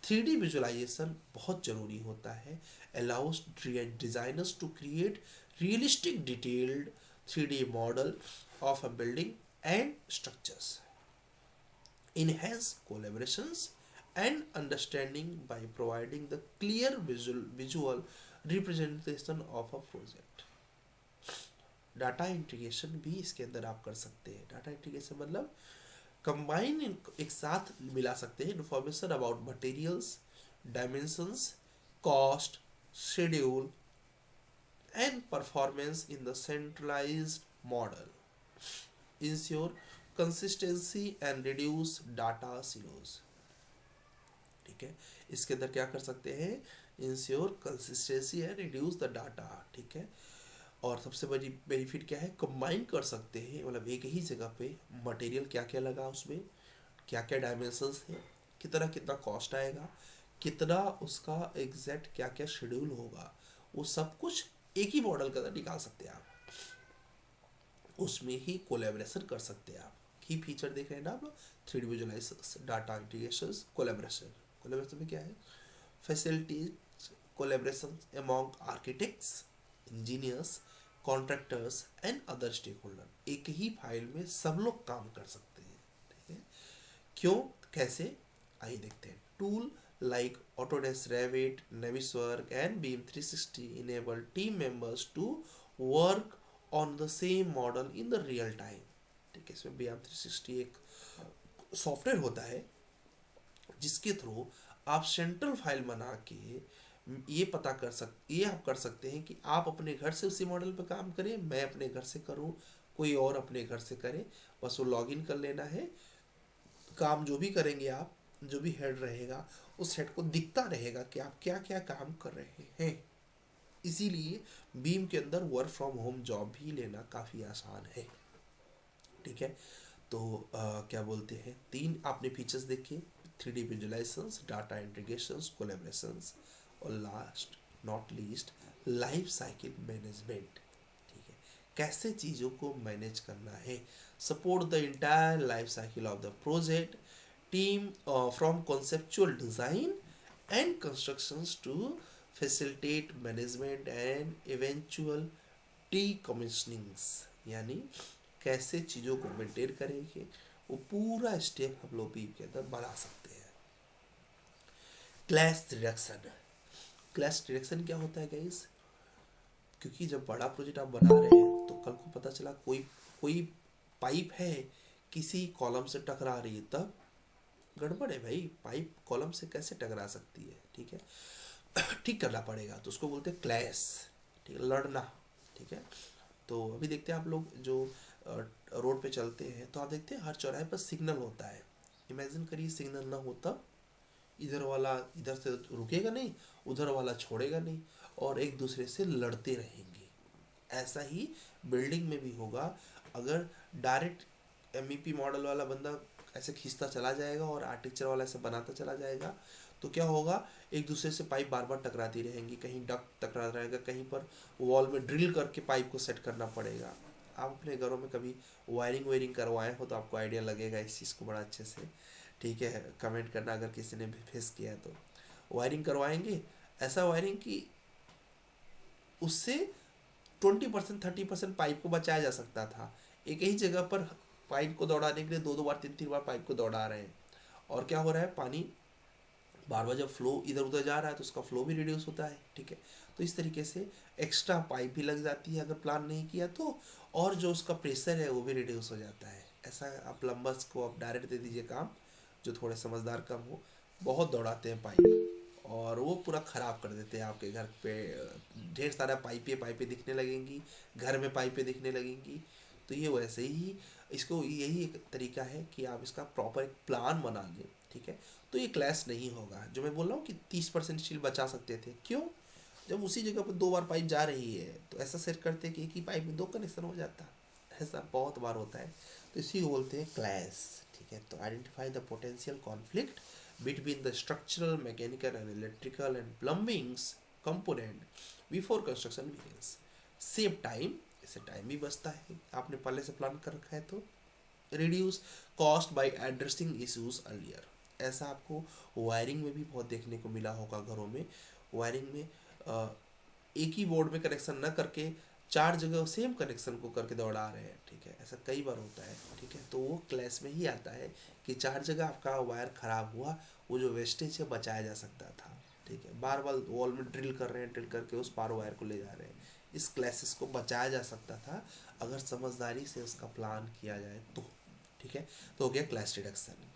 3D विजुअलाइजेशन बहुत ज़रूरी होता है, allows designers to create realistic detailed 3D model of a building and structures, enhance collaborations and understanding by providing the clear visual representation of a project। Data integration भी इसके अंदर आप कर सकते हैं। डाटा इंटीग्रेशन मतलब कंबाइन, एक साथ मिला सकते हैं information about materials, dimensions, cost, schedule and performance in the centralised model, ensure consistency and reduce data silos। ठीक है, इसके अंदर क्या कर सकते हैं? ensure consistency and reduce the data, ठीक है। और सबसे बड़ी बेनिफिट क्या है? कंबाइन कर सकते हैं, मतलब एक ही जगह पे मटेरियल क्या क्या लगा, उसमें क्या क्या डायमेंशंस है, कितना कितना कॉस्ट आएगा, कितना उसका एग्जैक्ट क्या क्या शेड्यूल होगा, वो सब कुछ एक ही मॉडल के अंदर निकाल सकते हैं आप। उसमें ही कोलेब्रेशन कर सकते हैं आप। की फीचर देख रहे हैं ना आप लोग, 3D visualization, data integration, collaboration. Collaboration में क्या है? Facilitates collaboration among architects, engineers, contractors and other stakeholder. एक ही फाइल में सब लोग काम कर सकते हैं, ठीक है। क्यों, कैसे, आइए देखते हैं। Tool like Autodesk Revit, Navisworks and Beam 360 enable team members to work on the same model in the real time, ठीक है। इसमें बीएम 360 एक सॉफ्टवेयर होता है जिसके थ्रू आप सेंट्रल फाइल बना के ये पता कर सकते, ये आप कर सकते हैं कि आप अपने घर से उसी मॉडल पर काम करें, मैं अपने घर से करूं, कोई और अपने घर से करे, बस वो लॉगिन कर लेना है। काम जो भी करेंगे आप, जो भी हेड रहेगा उस हेड को दिखता रहेगा कि आप क्या क्या काम कर रहे हैं। इसीलिए बीम के अंदर वर्क फ्रॉम होम जॉब भी लेना काफ़ी आसान है, ठीक है। तो क्या बोलते हैं, तीन आपने फीचर्स देखे, 3D visualisations, data integrations, collaborations, और last not least life cycle management, ठीक है। कैसे चीज़ों को मैनेज करना है, support the entire life cycle of the project team from conceptual design and constructions to facilitate management and eventual decommissionings। यानी कैसे चीज़ों को मेंटेन करेंगे, वो पूरा स्टेप हम लोग बीम के अंदर बना सकते हैं। Clash reduction. क्लैश रिडक्शन क्या होता है गाइस? क्योंकि जब बड़ा प्रोजेक्ट आप बना रहे हैं तो कल को पता चला कोई कोई पाइप है किसी कॉलम से टकरा रही है तब गड़बड़ है भाई, पाइप कॉलम से कैसे टकरा सकती है, ठीक है, ठीक करना पड़ेगा, तो उसको बोलते हैं क्लैश, ठीक है, लड़ना, ठीक है। तो अभी देखते हैं आप लोग जो रोड पे चलते हैं तो आप देखते हैं हर चौराहे पर सिग्नल होता है। इमेजिन करिए सिग्नल ना होता, इधर वाला इधर से रुकेगा नहीं, उधर वाला छोड़ेगा नहीं, और एक दूसरे से लड़ते रहेंगे। ऐसा ही बिल्डिंग में भी होगा, अगर डायरेक्ट एमईपी मॉडल वाला बंदा ऐसे खींचता चला जाएगा और आर्किटेक्चर वाला ऐसे बनाता चला जाएगा, तो क्या होगा, एक दूसरे से पाइप बार बार टकराती रहेंगी, कहीं डक्ट टकरा रहेगा, कहीं पर वॉल में ड्रिल करके पाइप को सेट करना पड़ेगा। आप अपने घरों में कभी वायरिंग वायरिंग करवाए हो तो आपको आइडिया लगेगा इस चीज़ को बड़ा अच्छे से, ठीक है। कमेंट करना अगर किसी ने भी फेस किया है तो। वायरिंग करवाएंगे, ऐसा वायरिंग कि उससे 20% 30% पाइप को बचाया जा सकता था। एक ही जगह पर पाइप को दौड़ाने के लिए दो दो बार तीन तीन बार पाइप को दौड़ा रहे हैं, और क्या हो रहा है, पानी बार बार जब फ्लो इधर उधर जा रहा है तो उसका फ्लो भी रिड्यूस होता है, ठीक है। तो इस तरीके से एक्स्ट्रा पाइप भी लग जाती है अगर प्लान नहीं किया तो, और जो उसका प्रेशर है वो भी रिड्यूस हो जाता है। ऐसा आप प्लम्बर्स को आप डायरेक्ट दे दीजिए काम, जो थोड़े समझदार कम हो, बहुत दौड़ाते हैं पाइप और वो पूरा ख़राब कर देते हैं आपके घर पे। ढेर सारा पाइपें पाइपें दिखने लगेंगी, घर में पाइपें दिखने लगेंगी। तो ये वैसे ही, इसको यही एक तरीका है कि आप इसका प्रॉपर एक प्लान बना लें, ठीक है। तो ये क्लैश नहीं होगा। जो मैं बोल रहा हूँ कि 30% स्टील बचा सकते थे, क्यों, जब उसी जगह पर दो बार पाइप जा रही है तो ऐसा सेट करते हैं कि एक ही पाइप में दो कनेक्शन हो जाता, ऐसा बहुत बार होता है। तो इसी को बोलते हैं क्लैश, ठीक है। तो identify the potential conflict between the structural, mechanical and electrical and plumbings component before construction begins. Save time, इससे टाइम भी बचता है, आपने पहले से प्लान कर रखा है तो। Reduce cost by addressing issues earlier, ऐसा आपको वायरिंग में भी बहुत देखने को मिला होगा घरों में। वायरिंग में एक ही बोर्ड में कनेक्शन न करके चार जगह सेम कनेक्शन को करके दौड़ा रहे हैं, ठीक है, ऐसा कई बार होता है, ठीक है। तो वो क्लैश में ही आता है कि चार जगह आपका वायर खराब हुआ, वो जो वेस्टेज है बचाया जा सकता था, ठीक है। बार बार वॉल में ड्रिल कर रहे हैं, ड्रिल करके उस पार वायर को ले जा रहे हैं, इस क्लैशेस को बचाया जा सकता था अगर समझदारी से उसका प्लान किया जाए तो, ठीक है। तो हो गया क्लैश रिडक्शन।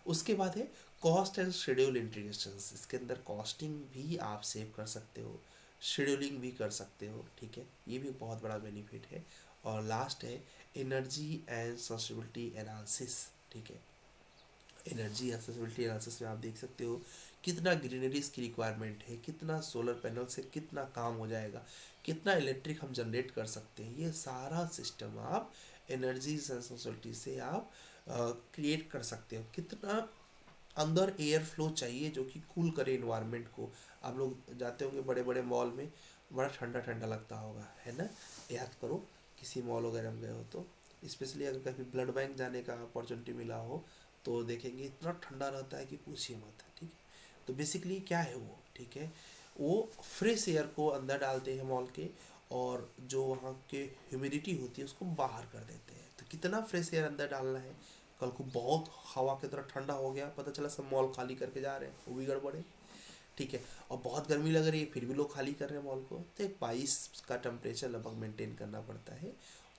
उसके बाद है कॉस्ट एंड शेड्यूल इंटीग्रेशन, इसके अंदर कॉस्टिंग भी आप सेव कर सकते हो, शेड्यूलिंग भी कर सकते हो, ठीक है, ये भी बहुत बड़ा बेनिफिट है। और लास्ट है एनर्जी एंड सस्टेनेबिलिटी एनालिसिस, ठीक है। एनर्जी एक्सेसिबिलिटी एनालिसिस में आप देख सकते हो कितना ग्रीनरीज की रिक्वायरमेंट है, कितना सोलर पैनल से कितना काम हो जाएगा, कितना इलेक्ट्रिक हम जनरेट कर सकते हैं, ये सारा सिस्टम आप एनर्जी एक्सेसिबिलिटी से आप क्रिएट कर सकते हो। कितना अंदर एयर फ्लो चाहिए जो कि कूल करे इन्वायरमेंट को। आप लोग जाते होंगे बड़े बड़े मॉल में, बड़ा ठंडा ठंडा लगता होगा, है ना। याद करो किसी मॉल वगैरह में गए हो तो, स्पेशली अगर कभी ब्लड बैंक जाने का अपॉर्चुनिटी मिला हो तो देखेंगे इतना ठंडा रहता है कि पूछिए मत, ठीक है। तो बेसिकली क्या है वो, ठीक है, वो फ्रेश एयर को अंदर डालते हैं मॉल के, और जो वहाँ के ह्यूमिडिटी होती है उसको बाहर कर देते हैं। तो कितना फ्रेश एयर अंदर डालना है, कल को बहुत हवा की तरह ठंडा हो गया, पता चला सब मॉल खाली करके जा रहे हैं, वो भी गड़बड़ है, ठीक है। और बहुत गर्मी लग रही है फिर भी लोग खाली कर रहे हैं मॉल को, तो एक 22 का टेम्परेचर लगभग मेंटेन करना पड़ता है।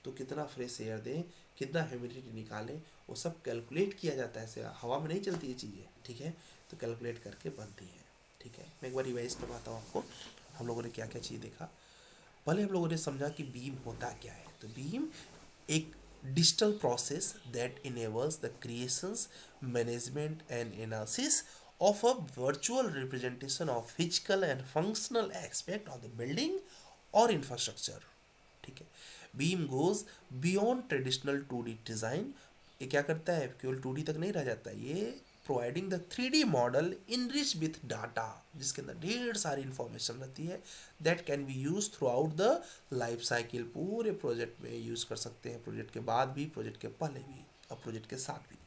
तो कितना फ्रेश एयर दें, कितना ह्यूमिडिटी निकालें, वो सब कैलकुलेट किया जाता है, ऐसे हवा में नहीं चलती ये चीज़ें, ठीक है। तो कैलकुलेट करके बनती है, ठीक है। मैं एक बार रिवाइज करवाता हूँ आपको, हम लोगों ने क्या क्या चीज़ देखा। पहले हम लोगों ने समझा कि बीम होता क्या है। तो बीम एक digital process that enables the creations, management and analysis of a virtual representation of physical and functional aspect of the building or infrastructure, ठीक है। Beam goes beyond traditional 2D design, ये क्या करता है, केवल 2D तक नहीं रह जाता, ये providing the 3D model enrich with data, जिसके अंदर ढेर सारी इंफॉर्मेशन रहती है, that can B use through out the life cycle, पूरे प्रोजेक्ट में यूज़ कर सकते हैं, प्रोजेक्ट के बाद भी, प्रोजेक्ट के पहले भी और प्रोजेक्ट के साथ भी।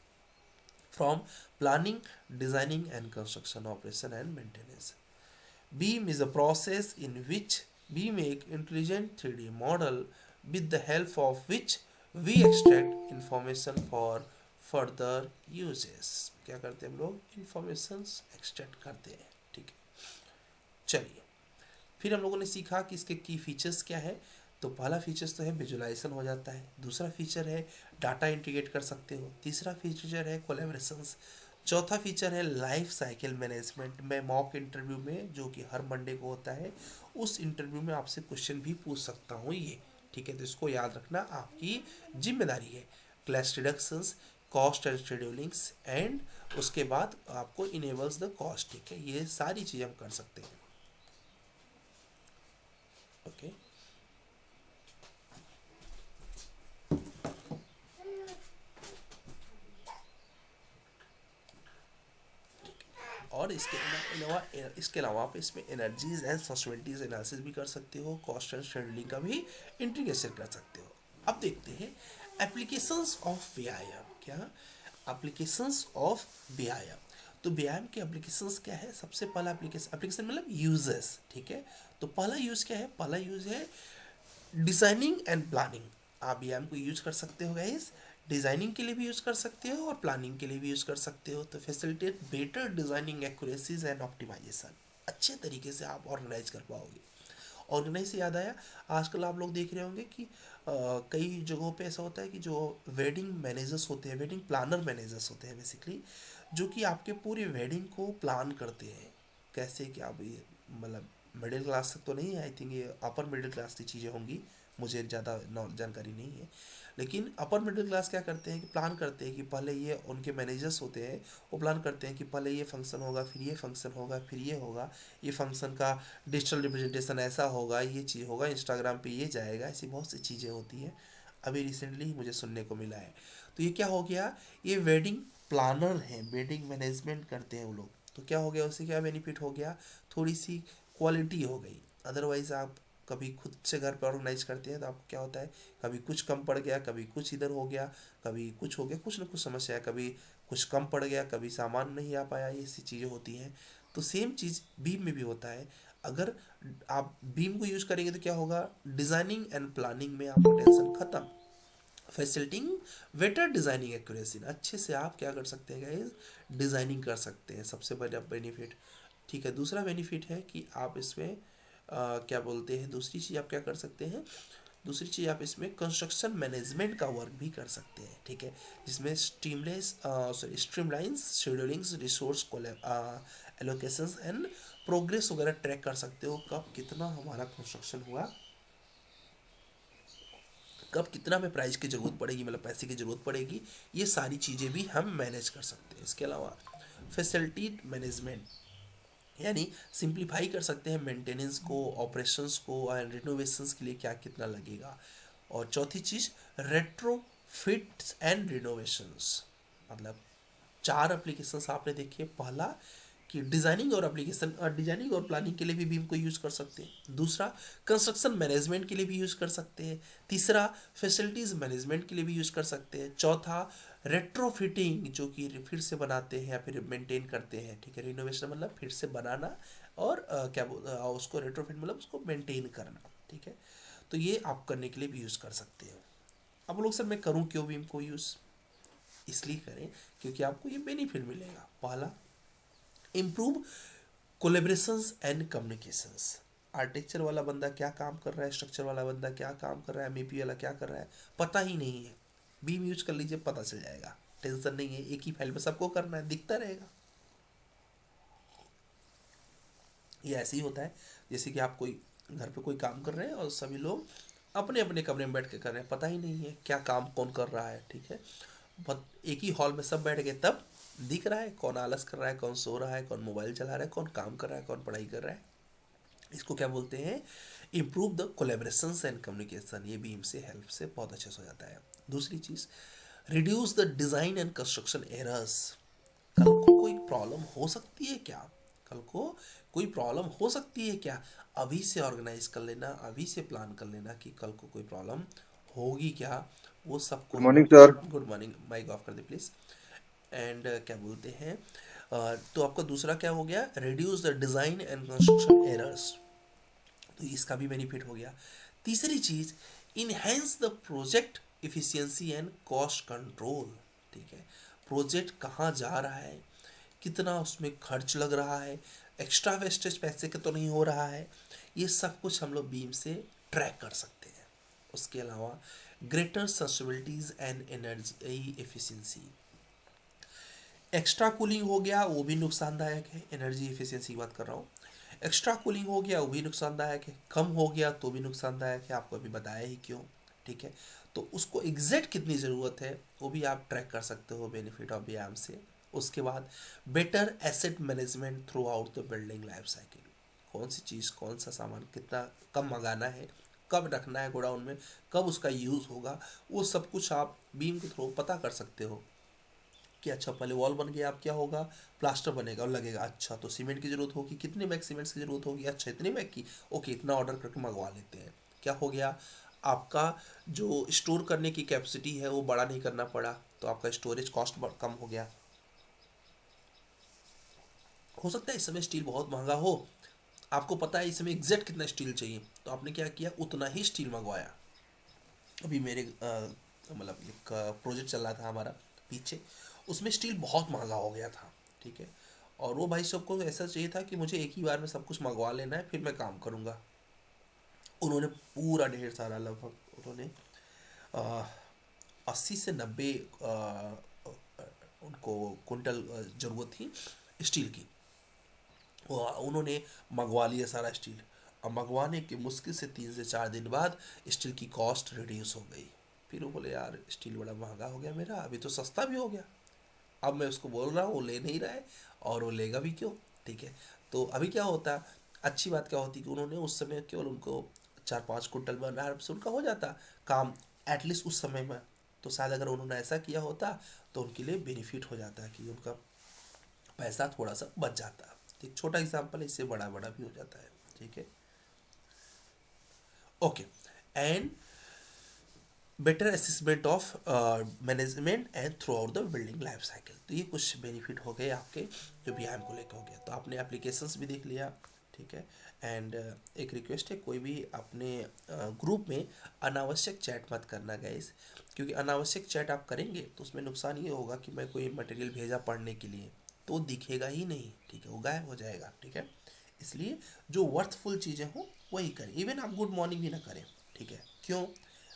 From planning, designing and construction, operation and maintenance. BIM is a process in which we make intelligent 3D model with the help of which we extract information for further uses। क्या करते हैं हम लोग, information extract करते हैं, ठीक है। चलिए फिर हम लोगों ने सीखा कि इसके की फीचर्स क्या है। तो पहला फीचर्स तो है विजुअलाइजेशन हो जाता है, दूसरा फीचर है डाटा इंटीग्रेट कर सकते हो, तीसरा फीचर है कोलैबोरेशंस, चौथा फीचर है लाइफ साइकिल मैनेजमेंट। मैं मॉक इंटरव्यू में जो कि हर मंडे को होता है उस इंटरव्यू में आपसे क्वेश्चन भी पूछ सकता हूँ ये, ठीक है। तो इसको याद रखना आपकी जिम्मेदारी है। Clash reductions, cost and schedulings and उसके बाद आपको इनेबल्स द कॉस्ट, ठीक है। ये सारी चीज़ हम कर सकते हैं, ओके। और इसके अलावा आप इसमें एनर्जीज एंड सस्टेनेबिलिटीज एनालिसिस भी कर सकते हो, कॉस्ट एंड शेड्यूलिंग का भी इंटीग्रेशन कर सकते हो। अब देखते हैं एप्लीकेशंस ऑफ व्यायाम। क्या एप्लीकेशंस ऑफ व्यायाम? तो व्यायाम के एप्लीकेशंस क्या है? सबसे पहला एप्लीकेशन मतलब यूजेस, ठीक है। तो पहला यूज क्या है? पहला यूज है डिजाइनिंग एंड प्लानिंग। आप व्यायाम को यूज कर सकते हो गाइस, डिजाइनिंग के लिए भी यूज कर सकते हो और प्लानिंग के लिए भी यूज कर सकते हो। तो facilitate better designing accuracies and optimization, अच्छे तरीके से आप ऑर्गेनाइज कर पाओगे। ऑर्गेनाइज से याद आया, आजकल आप लोग देख रहे होंगे कि कई जगहों पे ऐसा होता है कि जो वेडिंग मैनेजर्स होते हैं, वेडिंग प्लानर मैनेजर्स होते हैं बेसिकली, जो कि आपके पूरी वेडिंग को प्लान करते हैं। कैसे कि आप ये मतलब मिडिल क्लास तक तो नहीं है, आई थिंक ये अपर मिडिल क्लास की चीज़ें होंगी, मुझे ज़्यादा जानकारी नहीं है। लेकिन अपर मिडिल क्लास क्या करते हैं कि प्लान करते हैं कि पहले ये उनके मैनेजर्स होते हैं, वो प्लान करते हैं कि पहले ये फंक्शन होगा, फिर ये फंक्शन होगा, फिर ये होगा, ये फंक्शन का डिजिटल रिप्रेजेंटेशन ऐसा होगा, ये चीज़ होगा, इंस्टाग्राम पे ये जाएगा, ऐसी बहुत सी चीज़ें होती हैं। अभी रिसेंटली ही मुझे सुनने को मिला है। तो ये क्या हो गया, ये वेडिंग प्लानर हैं, वेडिंग मैनेजमेंट करते हैं वो लोग। तो क्या हो गया, उससे क्या बेनिफिट हो गया, थोड़ी सी क्वालिटी हो गई। अदरवाइज आप कभी खुद से घर पर ऑर्गेनाइज करते हैं तो आपको क्या होता है, कभी कुछ कम पड़ गया, कभी कुछ इधर हो गया, कभी कुछ हो गया, कुछ ना कुछ समस्या है, कभी कुछ कम पड़ गया, कभी सामान नहीं आ पाया, ये सी चीज़ें होती हैं। तो सेम चीज़ बीम में भी होता है। अगर आप बीम को यूज करेंगे तो क्या होगा, डिजाइनिंग एंड प्लानिंग में आपका टेंशन खत्म। फैसिलिटिंग बेटर डिजाइनिंग एक्यूरेसी, अच्छे से आप क्या कर सकते हैं गाइस, डिजाइनिंग कर सकते हैं, सबसे बड़ा बेनिफिट, ठीक है। दूसरा बेनिफिट है कि आप इसमें क्या बोलते हैं, दूसरी चीज़ आप क्या कर सकते हैं, दूसरी चीज़ आप इसमें कंस्ट्रक्शन मैनेजमेंट का वर्क भी कर सकते हैं, ठीक है। जिसमें streamlines schedulings, resource allocations and progress वगैरह ट्रैक कर सकते हो, कब कितना हमारा कंस्ट्रक्शन हुआ, कब कितना में प्राइस की ज़रूरत पड़ेगी, मतलब पैसे की ज़रूरत पड़ेगी, ये सारी चीज़ें भी हम मैनेज कर सकते हैं। इसके अलावा फैसिलिटी मैनेजमेंट, यानी सिंप्लीफाई कर सकते हैं मेंटेनेंस को, ऑपरेशंस को एंड रिनोवेशंस के लिए क्या कितना लगेगा। और चौथी चीज़ रेट्रो फिट्स एंड रिनोवेशंस, मतलब चार एप्लीकेशंस आपने देखी है। पहला कि डिज़ाइनिंग और एप्लीकेशन, डिज़ाइनिंग और प्लानिंग के लिए भी बीम को यूज़ कर सकते हैं। दूसरा कंस्ट्रक्शन मैनेजमेंट के लिए भी यूज़ कर सकते हैं। तीसरा फैसिलिटीज़ मैनेजमेंट के लिए भी यूज़ कर सकते हैं। चौथा रेट्रोफिटिंग, जो कि फिर से बनाते हैं या फिर मेंटेन करते हैं, ठीक है। रिनोवेशन मतलब फिर से बनाना, और उसको रेट्रोफिट मतलब उसको मेंटेन करना, ठीक है। तो ये आप करने के लिए भी यूज़ कर सकते हैं। अब लोग सर मैं करूँ क्यों बीम को यूज़? इसलिए करें क्योंकि आपको ये बेनिफिट मिलेगा। पहला, improve collaborations and communications. Architecture वाला बंदा क्या काम कर रहा है, स्ट्रक्चर वाला बंदा क्या काम कर रहा है, एमईपी वाला क्या कर रहा है, पता ही नहीं है। बीम यूज कर लीजिए, पता चल जाएगा, टेंशन नहीं है, एक ही फाइल में सबको करना है, दिखता रहेगा। ये ऐसे ही होता है जैसे कि आप कोई घर पे कोई काम कर रहे हैं और सभी लोग अपने अपने कमरे में बैठ के कर रहे हैं, पता ही नहीं है क्या काम कौन कर रहा है, ठीक है। एक ही हॉल में सब बैठ गए तब दिख रहा है कौन आलस कर रहा है, कौन सो रहा है, कौन मोबाइल चला रहा है, कौन काम कर रहा है, कौन पढ़ाई कर रहा है। इसको क्या बोलते हैं, improve the collaborations and communication. ये भी इनसे हेल्प से बहुत अच्छे से हो जाता है। दूसरी चीज़, reduce the design and construction errors. कल को कोई प्रॉब्लम हो सकती है क्या, कल को कोई प्रॉब्लम हो सकती है क्या, अभी से ऑर्गेनाइज कर लेना, अभी से प्लान कर लेना कि कल को कोई प्रॉब्लम होगी क्या, वो सबको good morning sir. Good morning, mic off कर दे प्लीज़। एंड क्या बोलते हैं, तो आपका दूसरा क्या हो गया, reduce the design and construction errors, तो इसका भी बेनिफिट हो गया। तीसरी चीज, enhance the project efficiency and cost control, ठीक है। प्रोजेक्ट कहाँ जा रहा है, कितना उसमें खर्च लग रहा है, एक्स्ट्रा वेस्टेज पैसे का तो नहीं हो रहा है, ये सब कुछ हम लोग बीम से ट्रैक कर सकते हैं। उसके अलावा greater sustainabilities and energy efficiency. Extra cooling हो गया वो भी नुकसानदायक है, एनर्जी एफिशिएंसी की बात कर रहा हूँ। एक्स्ट्रा कूलिंग हो गया वो भी नुकसानदायक है, कम हो गया तो भी नुकसानदायक है, आपको अभी बताया ही क्यों। ठीक है, तो उसको एग्जैक्ट कितनी ज़रूरत है वो भी आप ट्रैक कर सकते हो बेनिफिट ऑफ व्यायाम से। उसके बाद better asset management through out the building life cycle. कौन सी चीज़, कौन सा सामान कितना कब मंगाना है, कब रखना है गोडाउन में, कब उसका यूज़ होगा, वो सब कुछ आप बीम के थ्रू पता कर सकते हो कि अच्छा पहले वॉल बन गया, अब क्या होगा, प्लास्टर बनेगा और लगेगा, अच्छा तो सीमेंट की ज़रूरत होगी, कितने बैग सीमेंट की ज़रूरत होगी, अच्छा इतने बैग की, ओके इतना ऑर्डर करके मंगवा लेते हैं। क्या हो गया, आपका जो स्टोर करने की कैपेसिटी है वो बड़ा नहीं करना पड़ा, तो आपका स्टोरेज कॉस्ट कम हो गया। हो सकता है इस समय स्टील बहुत महंगा हो, आपको पता है इस समय एग्जैक्ट कितना स्टील चाहिए, तो आपने क्या किया, उतना ही स्टील मंगवाया। अभी मेरे मतलब एक प्रोजेक्ट चल रहा था हमारा पीछे, उसमें स्टील बहुत महंगा हो गया था। ठीक है, और वो भाई सबको ऐसा चाहिए था कि मुझे एक ही बार में सब कुछ मंगवा लेना है, फिर मैं काम करूँगा। उन्होंने पूरा ढेर सारा, लगभग उन्होंने 80 से 90 उनको कुंटल ज़रूरत थी स्टील की। उन्होंने मंगवा लिया सारा स्टील। अब मंगवाने के मुश्किल से 3 से 4 दिन बाद स्टील की कॉस्ट रिड्यूस हो गई। फिर वो बोले यार स्टील बड़ा महंगा हो गया मेरा, अभी तो सस्ता भी हो गया। अब मैं उसको बोल रहा हूँ, वो ले नहीं रहा है, और वो लेगा भी क्यों। ठीक है, तो अभी क्या होता, अच्छी बात क्या होती कि उन्होंने उस समय केवल उनको 4-5 कुंटल में आराम से उनका हो जाता काम, एटलीस्ट उस समय में। तो शायद अगर उन्होंने ऐसा किया होता तो उनके लिए बेनिफिट हो जाता है कि उनका पैसा थोड़ा सा बच जाता है। तो एक छोटा एग्जाम्पल है, इससे बड़ा बड़ा भी हो जाता है। ठीक है, okay. And better assessment of management and through out the building life cycle. तो ये कुछ बेनिफिट हो गए आपके जो व्यायाम को लेकर हो गया। तो आपने एप्लीकेशंस भी देख लिया। ठीक है, एंड एक रिक्वेस्ट है, कोई भी अपने ग्रुप में अनावश्यक चैट मत करना गाइस, क्योंकि अनावश्यक चैट आप करेंगे तो उसमें नुकसान ये होगा कि मैं कोई मटेरियल भेजा पढ़ने के लिए तो दिखेगा ही नहीं। ठीक है, वो गायब हो जाएगा। ठीक है, इसलिए जो वर्थफुल चीज़ें हों वही करें। इवन आप गुड मॉर्निंग भी ना करें। ठीक है, क्यों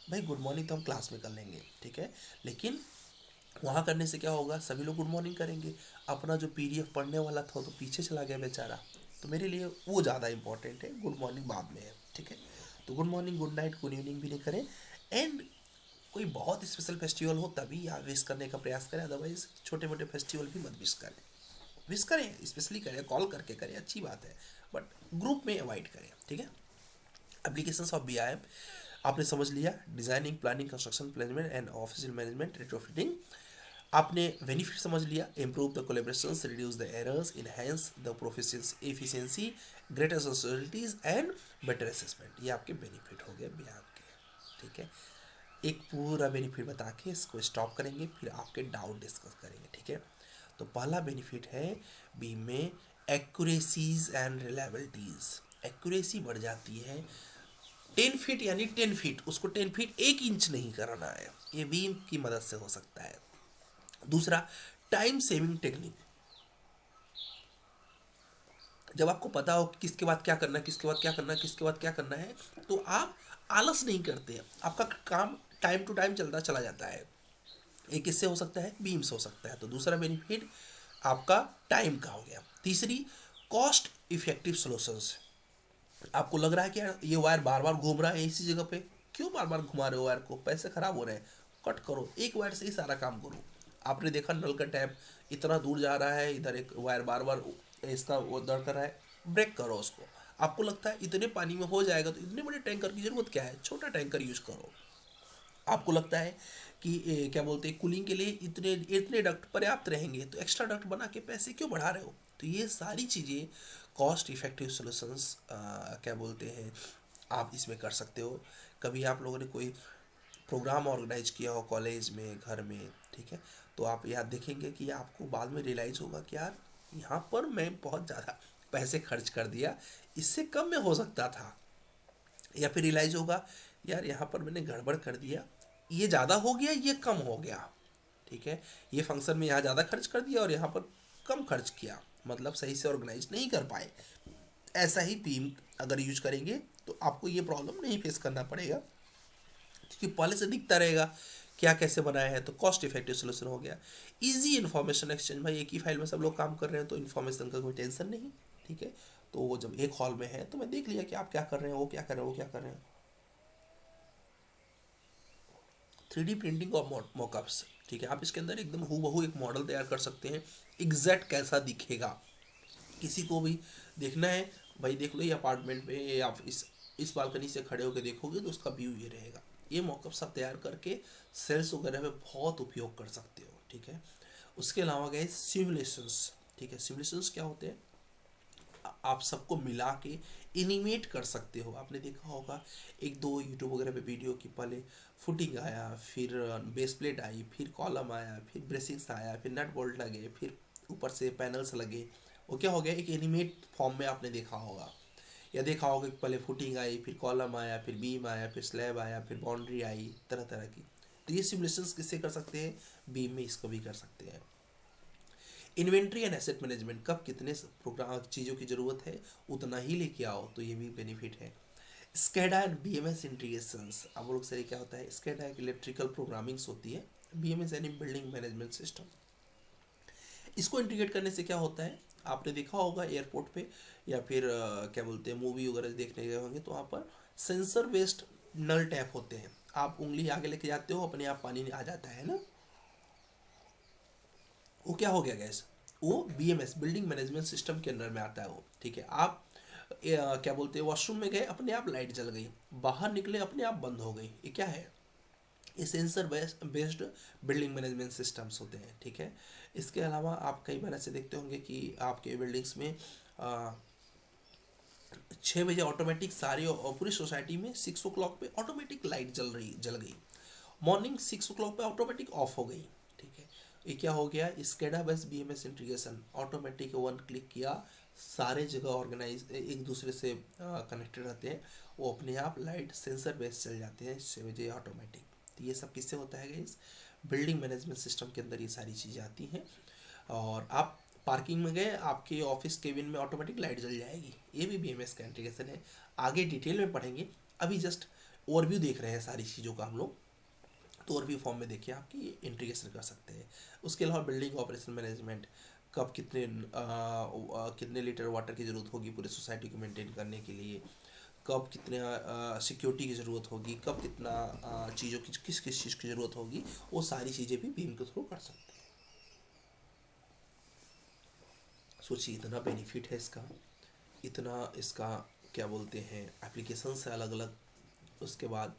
भाई, गुड मॉर्निंग तो हम क्लास में कर लेंगे। ठीक है, लेकिन वहाँ करने से क्या होगा, सभी लोग गुड मॉर्निंग करेंगे, अपना जो पीडीएफ पढ़ने वाला था तो पीछे चला गया बेचारा। तो मेरे लिए वो ज़्यादा इंपॉर्टेंट है, गुड मॉर्निंग बाद में है। ठीक है, तो good morning, good night, good evening भी नहीं करें। एंड कोई बहुत स्पेशल फेस्टिवल हो तभी आप विश करने का प्रयास करें, अदरवाइज छोटे मोटे फेस्टिवल भी मत विश करें। विश करें, स्पेशली करें, कॉल करके करें, अच्छी बात है, बट ग्रुप में अवॉइड करें। ठीक है, एप्लीकेशंस ऑफ बीआईएम आपने समझ लिया, designing, planning, construction management and official management, retrofitting. आपने बेनिफिट समझ लिया, improve the collaboration, reduce the errors, enhance the proficiency efficiency, greater socialities and better assessment. ये आपके बेनिफिट हो गए व्यायाम के। ठीक है, एक पूरा बेनिफिट बता के इसको स्टॉप करेंगे, फिर आपके डाउट डिस्कस करेंगे। ठीक है, तो पहला बेनिफिट है बीम में एक्यूरेसीज एंड रिलायबिलिटीज। एक्यूरेसी बढ़ जाती है। 10 फीट यानी 10 फीट, उसको 10 फीट 1 इंच नहीं करना है, ये बीम की मदद से हो सकता है। दूसरा, टाइम सेविंग टेक्निक। जब आपको पता हो कि किसके बाद क्या करना है, किसके बाद क्या करना है, किसके बाद क्या करना है, तो आप आलस नहीं करते, आपका काम टाइम टू टाइम चलता चला जाता है। एक किससे हो सकता है, बीम से हो सकता है। तो दूसरा बेनिफिट आपका टाइम का हो गया। तीसरी, कॉस्ट इफेक्टिव सॉल्यूशंस। आपको लग रहा है कि यार ये वायर बार बार घूम रहा है इसी जगह पे, क्यों बार बार घुमा रहे हो वायर को, पैसे खराब हो रहे हैं, कट करो, एक वायर से ही सारा काम करो। आपने देखा नल का टैप इतना दूर जा रहा है, इधर एक वायर बार बार इसका वो दर्द कर रहा है, ब्रेक करो उसको। आपको लगता है इतने पानी में हो जाएगा, तो इतने बड़े टैंकर की जरूरत क्या है, छोटा टैंकर यूज करो। आपको लगता है कि क्या बोलते हैं, कूलिंग के लिए इतने इतने डक्ट पर्याप्त रहेंगे, तो एक्स्ट्रा डक्ट बना के पैसे क्यों बढ़ा रहे हो। तो ये सारी चीज़ें कॉस्ट इफेक्टिव सॉल्यूशंस क्या बोलते हैं, आप इसमें कर सकते हो। कभी आप लोगों ने कोई प्रोग्राम ऑर्गेनाइज किया हो कॉलेज में, घर में, ठीक है, तो आप याद देखेंगे कि आपको बाद में रियलाइज़ होगा कि यार यहाँ पर मैं बहुत ज़्यादा पैसे खर्च कर दिया, इससे कम में हो सकता था। या फिर रियलाइज़ होगा यार यहाँ पर मैंने गड़बड़ कर दिया, ये ज़्यादा हो गया, ये कम हो गया। ठीक है, ये फंक्शन में यहाँ ज़्यादा खर्च कर दिया और यहाँ पर कम खर्च किया, मतलब सही से ऑर्गेनाइज नहीं कर पाए। ऐसा ही बीम अगर यूज करेंगे तो आपको ये प्रॉब्लम नहीं फेस करना पड़ेगा। क्योंकि पहले से दिखता रहेगा क्या कैसे बनाया है, तो कॉस्ट इफेक्टिव सोल्यूशन हो गया। इजी इन्फॉर्मेशन एक्सचेंज, भाई एक ही फाइल में सब लोग काम कर रहे हैं तो इन्फॉर्मेशन का कोई टेंशन नहीं, ठीक है। तो वो जब एक हॉल में है तो मैं देख लिया कि आप क्या कर रहे हैं, वो क्या कर रहे हैं, वो क्या कर रहे हैं। 3D प्रिंटिंग और मॉकअप्स, ठीक है, आप इसके अंदर एकदम हूबहू एक मॉडल तैयार कर सकते हैं, एग्जैक्ट कैसा दिखेगा। किसी को भी देखना है भाई देख लो, ये अपार्टमेंट में आप इस बालकनी से खड़े होकर देखोगे तो उसका व्यू ये रहेगा। ये मॉकअप्स आप तैयार करके सेल्स वगैरह में बहुत उपयोग कर सकते हो, ठीक है। उसके अलावा गए सिमुलेशंस, ठीक है। सिमुलेशंस क्या होते हैं, आप सबको मिला के एनिमेट कर सकते हो। आपने देखा होगा एक दो यूट्यूब वगैरह पे वीडियो की, पहले फुटिंग आया, फिर बेस प्लेट आई, फिर कॉलम आया, फिर ब्रेसिंग्स आया, फिर नट बोल्ट लगे, फिर ऊपर से पैनल्स लगे। वो क्या हो गया, एक एनिमेट फॉर्म में आपने देखा होगा, या देखा होगा कि पहले फुटिंग आई, फिर कॉलम आया, फिर बीम आया, फिर स्लैब आया, फिर बाउंड्री आई, तरह तरह की। तो ये सिमुलेशंस किससे कर सकते हैं, बीम में इसको भी कर सकते हैं। इन्वेंट्री एंड एसेट मैनेजमेंट, कब कितने प्रोग्राम चीज़ों की ज़रूरत है उतना ही लेके आओ, तो ये भी बेनिफिट है। स्केडा एंड बीएमएस इंटीग्रेशंस, अब लोग से क्या होता है, स्केडा एक इलेक्ट्रिकल प्रोग्रामिंग्स होती है, बीएमएस यानी बिल्डिंग मैनेजमेंट सिस्टम। इसको इंटीग्रेट करने से क्या होता है, आपने देखा होगा एयरपोर्ट पे या फिर क्या बोलते हैं मूवी वगैरह देखने गए होंगे, तो वहाँ पर सेंसर बेस्ड नल टैप होते हैं, आप उंगली आगे लेके जाते हो अपने आप पानी आ जाता है ना। वो क्या हो गया गैस, वो बीएमएस बिल्डिंग मैनेजमेंट सिस्टम के अंदर में आता है वो, ठीक है। आप क्या बोलते हैं वॉशरूम में गए अपने आप लाइट जल गई, बाहर निकले अपने आप बंद हो गई, ये क्या है, ये sensor based building management systems होते हैं, ठीक है। इसके अलावा आप कई बार ऐसे देखते होंगे कि आपके बिल्डिंग्स में 6 बजे ऑटोमेटिक सारी और पूरी सोसाइटी में 6 o'clock पे ऑटोमेटिक लाइट जल गई, मॉर्निंग 6 o'clock पे ऑटोमेटिक ऑफ हो गई, ठीक है। ये क्या हो गया, SCADA base BMS integration, automatic one click किया, सारे जगह ऑर्गेनाइज एक दूसरे से कनेक्टेड रहते हैं, वो अपने आप लाइट सेंसर बेस चल जाते हैं 6 बजे ऑटोमेटिक। तो ये सब किससे होता है गाइस, बिल्डिंग मैनेजमेंट सिस्टम के अंदर ये सारी चीज़ें आती हैं। और आप पार्किंग में गए, आपके ऑफिस केबिन में ऑटोमेटिक लाइट जल जाएगी, ये भी बीएमएस का इंटीग्रेशन है। आगे डिटेल में पढ़ेंगे, अभी जस्ट ओवरव्यू देख रहे हैं सारी चीज़ों का हम लोग, तो ओवरव्यू फॉर्म में देखिए आपकी इंटीग्रेशन कर सकते हैं। उसके अलावा बिल्डिंग ऑपरेशन मैनेजमेंट, कब कितने लीटर वाटर की ज़रूरत होगी पूरे सोसाइटी को मेंटेन करने के लिए, कब कितने सिक्योरिटी की ज़रूरत होगी, कब कितना चीज़ों की किस किस चीज़ की ज़रूरत होगी, वो सारी चीज़ें भी बीम के थ्रू कर सकते हैं। सोचिए इतना बेनिफिट है इसका, इतना इसका क्या बोलते हैं एप्लीकेशंस है अलग अलग, उसके बाद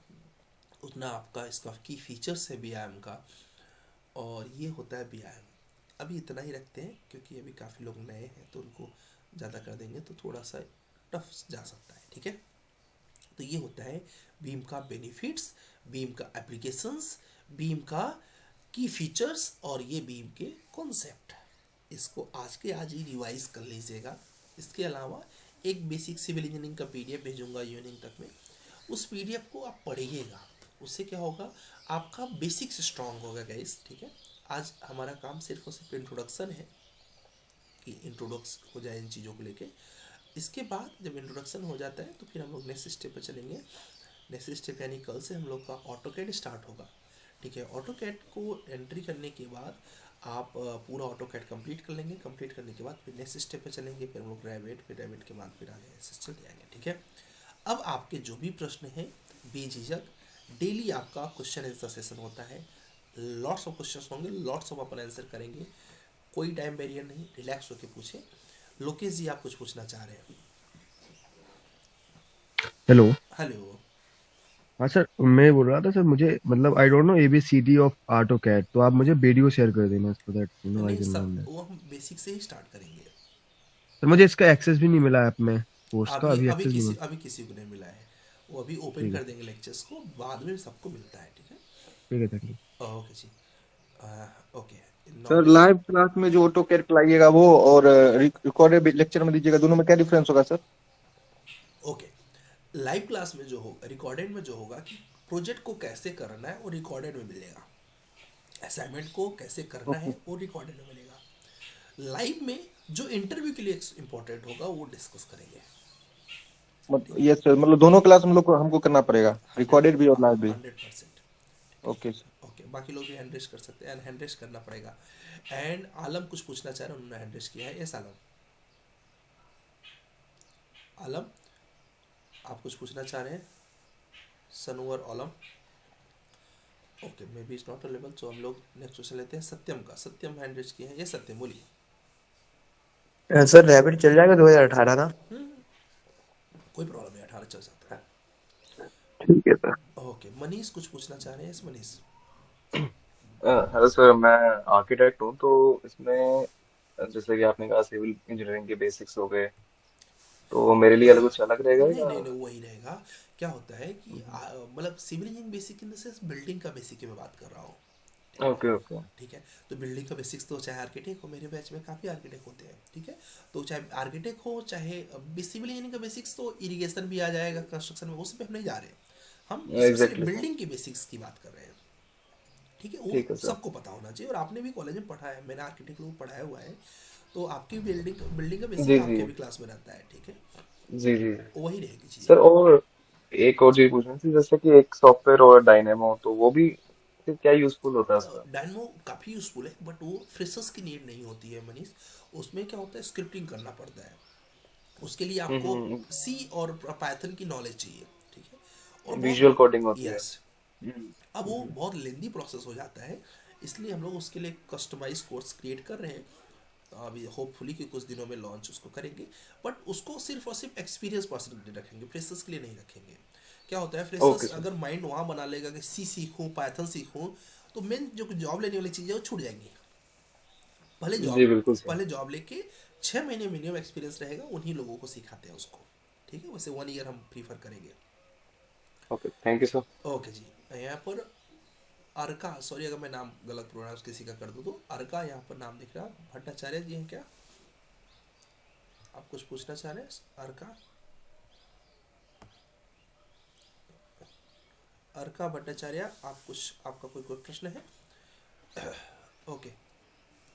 उतना आपका इसका की फीचर्स है बीआईएम का, और ये होता है बीआईएम। अभी इतना ही रखते हैं क्योंकि अभी काफ़ी लोग नए हैं, तो उनको ज़्यादा कर देंगे तो थोड़ा सा टफ जा सकता है, ठीक है। तो ये होता है बीम का बेनिफिट्स, बीम का एप्लीकेशंस, बीम का की फीचर्स, और ये बीम के कॉन्सेप्ट। इसको आज के आज ही रिवाइज कर लीजिएगा। इसके अलावा एक बेसिक सिविल इंजीनियरिंग का पीडीएफ भेजूंगा इवनिंग तक में, उस पीडीएफ को आप पढ़िएगा, उससे क्या होगा, आपका बेसिक्स स्ट्रांग होगा गाइस, ठीक है। आज हमारा काम सिर्फ और सिर्फ इंट्रोडक्शन है कि इंट्रोडक्स हो जाए इन चीज़ों को लेके। इसके बाद जब इंट्रोडक्शन हो जाता है तो फिर हम लोग नेक्स्ट स्टेप पर चलेंगे। नेक्स्ट स्टेप यानी कल से हम लोग का ऑटोकैड स्टार्ट होगा, ठीक है। ऑटोकैड को एंट्री करने के बाद आप पूरा ऑटोकैड कंप्लीट कर लेंगे, कंप्लीट करने के बाद फिर नेक्स्ट स्टेप पे चलेंगे, फिर हम लोग रैबिट, फिर रैबिट के बाद फिर आगे ऐसे चल जाएंगे, ठीक है। अब आपके जो भी प्रश्न हैं बेझिझक, डेली आपका क्वेश्चन आंसर सेशन होता है, लॉट्स ऑफ क्वेश्चंस होंगे, लॉट्स ऑफ अपन आंसर करेंगे, कोई टाइम बैरियर नहीं, रिलैक्स होकर पूछे। लोकेश जी आप कुछ पूछना चाह रहे हैं। हेलो। हेलो। हाँ सर, मैं बोल रहा था सर, मुझे मतलब I don't know ABCD of AutoCAD, तो आप मुझे वीडियो शेयर कर देना सो दैट आई नहीं कैन सब लर्न दैट। वो हम बेसिक से ही स्टार्ट करेंगे। सर मुझे इसका एक्सेस भी नहीं मिला ऐप में, कोर्स का अभी अभी अभी एक्सेस नहीं किसी मिला। अभी किसी को नहीं मिला है, वो अभी ओपन ठीक है कर सर। देंगे लेक्चर्स को, बाद में सबको मिलता है, ठीक है। ठीक है, थैंक यू। ओके जी। Okay. Sir knowledge. Live class में जो ऑटो कैड लाइएगा वो और रिकॉर्डेड लेक्चर में दीजिएगा, दोनों में क्या डिफरेंस होगा सर? ओके। लाइव क्लास में जो होगा, रिकॉर्डेड में जो होगा कि प्रोजेक्ट को कैसे करना है वो रिकॉर्डेड में मिलेगा, असाइनमेंट को कैसे करना ओके। है वो रिकॉर्डेड में मिलेगा। लाइव में जो इंटरव्यू के लिए इम्पोर्टेंट होगा वो डिस्कस करेंगे। यस सर, मतलब दोनों क्लास हम लोग को हमको करना पड़ेगा, रिकॉर्डेड भी और लाइव भी। 100%। Okay sir. ओके, बाकी लोग भी हैंड रेस कर सकते हैं, हैंड रेस करना पड़ेगा। एंड आलम कुछ पूछना चाह रहे हैं, उन्होंने हैंड रेस किया है। यस आलम, आलम आप कुछ पूछना चाह रहे हैं? Sanwar Alam, okay maybe is not available, तो हम लोग नेक्स्ट क्वेश्चन लेते हैं सत्यम का। सत्यम हैंड रेस किए हैं। ये सत्यम बोलिए। सर रैबिट चल जाएगा 2018 ना? कोई प्रॉब्लम नहीं, 18 चल जाता है। ठीक है सर। ओके, मनीष कुछ पूछना चाह रहे हैं? यस मनीष। हेलो सर, मैं आर्किटेक्ट हूँ। तो इसमें जैसे कि आपने कहा सिविल इंजीनियरिंग के बेसिक्स हो गए, तो मेरे लिए अलग कुछ अलग रहेगा नहीं या? नहीं नहीं, वही रहेगा। क्या होता है कि मतलब civil engineering basic in the sense building का बेसिक की मैं बात कर रहा हूँ। Okay okay. ठीक है, तो बिल्डिंग का बेसिक्स तो चाहे आर्किटेक्ट हो, मेरे बैच में काफ़ी आर्किटेक्ट होते हैं। ठीक है, तो चाहे आर्किटेक्ट हो चाहे सिविल इंजीनियरिंग का बेसिक्स, तो इरिगेशन भी आ जाएगा कंस्ट्रक्शन में, उस पर हम नहीं जा रहे हैं। हम स्पेशली एग्जैक्टली सर। बिल्डिंग की बेसिक्स की बात कर रहे हैं। ठीक है, वो ठीक है सर। सबको पता होना चाहिए। और आपने भी कॉलेज में पढ़ा है, मैंने आर्किटेक्ट लोग पढ़ाया हुआ है, तो आपकी बिल्डिंग बिल्डिंग का बेसिक जी जी। आपके भी क्लास में रहता है। ठीक है, जी जी। वही रहेगी चीज़ें। सर और एक और चीज पूछनी थी, जैसे कि एक सॉफ्टवेयर और डायनेमो, तो वो भी फिर क्या यूजफुल होता है उसका? डायनमो काफ़ी यूज़फुल है, बट वो फ्रेशर्स की नीड नहीं होती है मनीष। उसमें क्या होता है, स्क्रिप्टिंग करना पड़ता है। उसके लिए आपको सी और पाइथन की नॉलेज चाहिए। ठीक है, और बहुत, विजुअल कोडिंग होती है। यस, अब वो बहुत लेंदी प्रोसेस हो जाता है। इसलिए हम लोग उसके लिए कस्टमाइज कोर्स क्रिएट कर रहे हैं। अभी होपफुली कि कुछ दिनों में लॉन्च उसको करेंगे। बट उसको सिर्फ और सिर्फ एक्सपीरियंस पर्सन के लिए रखेंगे, फ्रेशर्स के लिए नहीं रखेंगे। क्या होता है, ओके फ्रेशर्स सर। अगर माइंड वहाँ बना लेगा कि सी सीखूँ पाइथन सीखूँ, तो मेन जो जॉब लेने वाली चीज़ें वो छूट जाएंगी। भले जी जॉब बिल्कुल सर। पहले जॉब लेके 6 महीने मिनिमम एक्सपीरियंस रहेगा, उन्हीं लोगों को सिखाते हैं उसको। ठीक है, वैसे 1 ईयर हम प्रीफर करेंगे। Okay, thank you sir. Okay जी, यहाँ पर अर्का, सॉरी अगर मैं नाम गलत प्रोनाउंस किसी का कर दूँ तो, अर्का यहाँ पर नाम दिख रहा। भट्टाचार्य जी हैं क्या? आप कुछ पूछना चाह रहे हैं अर्का? अर्का भट्टाचार्य, आप कुछ, आपका कोई प्रश्न है? ओके,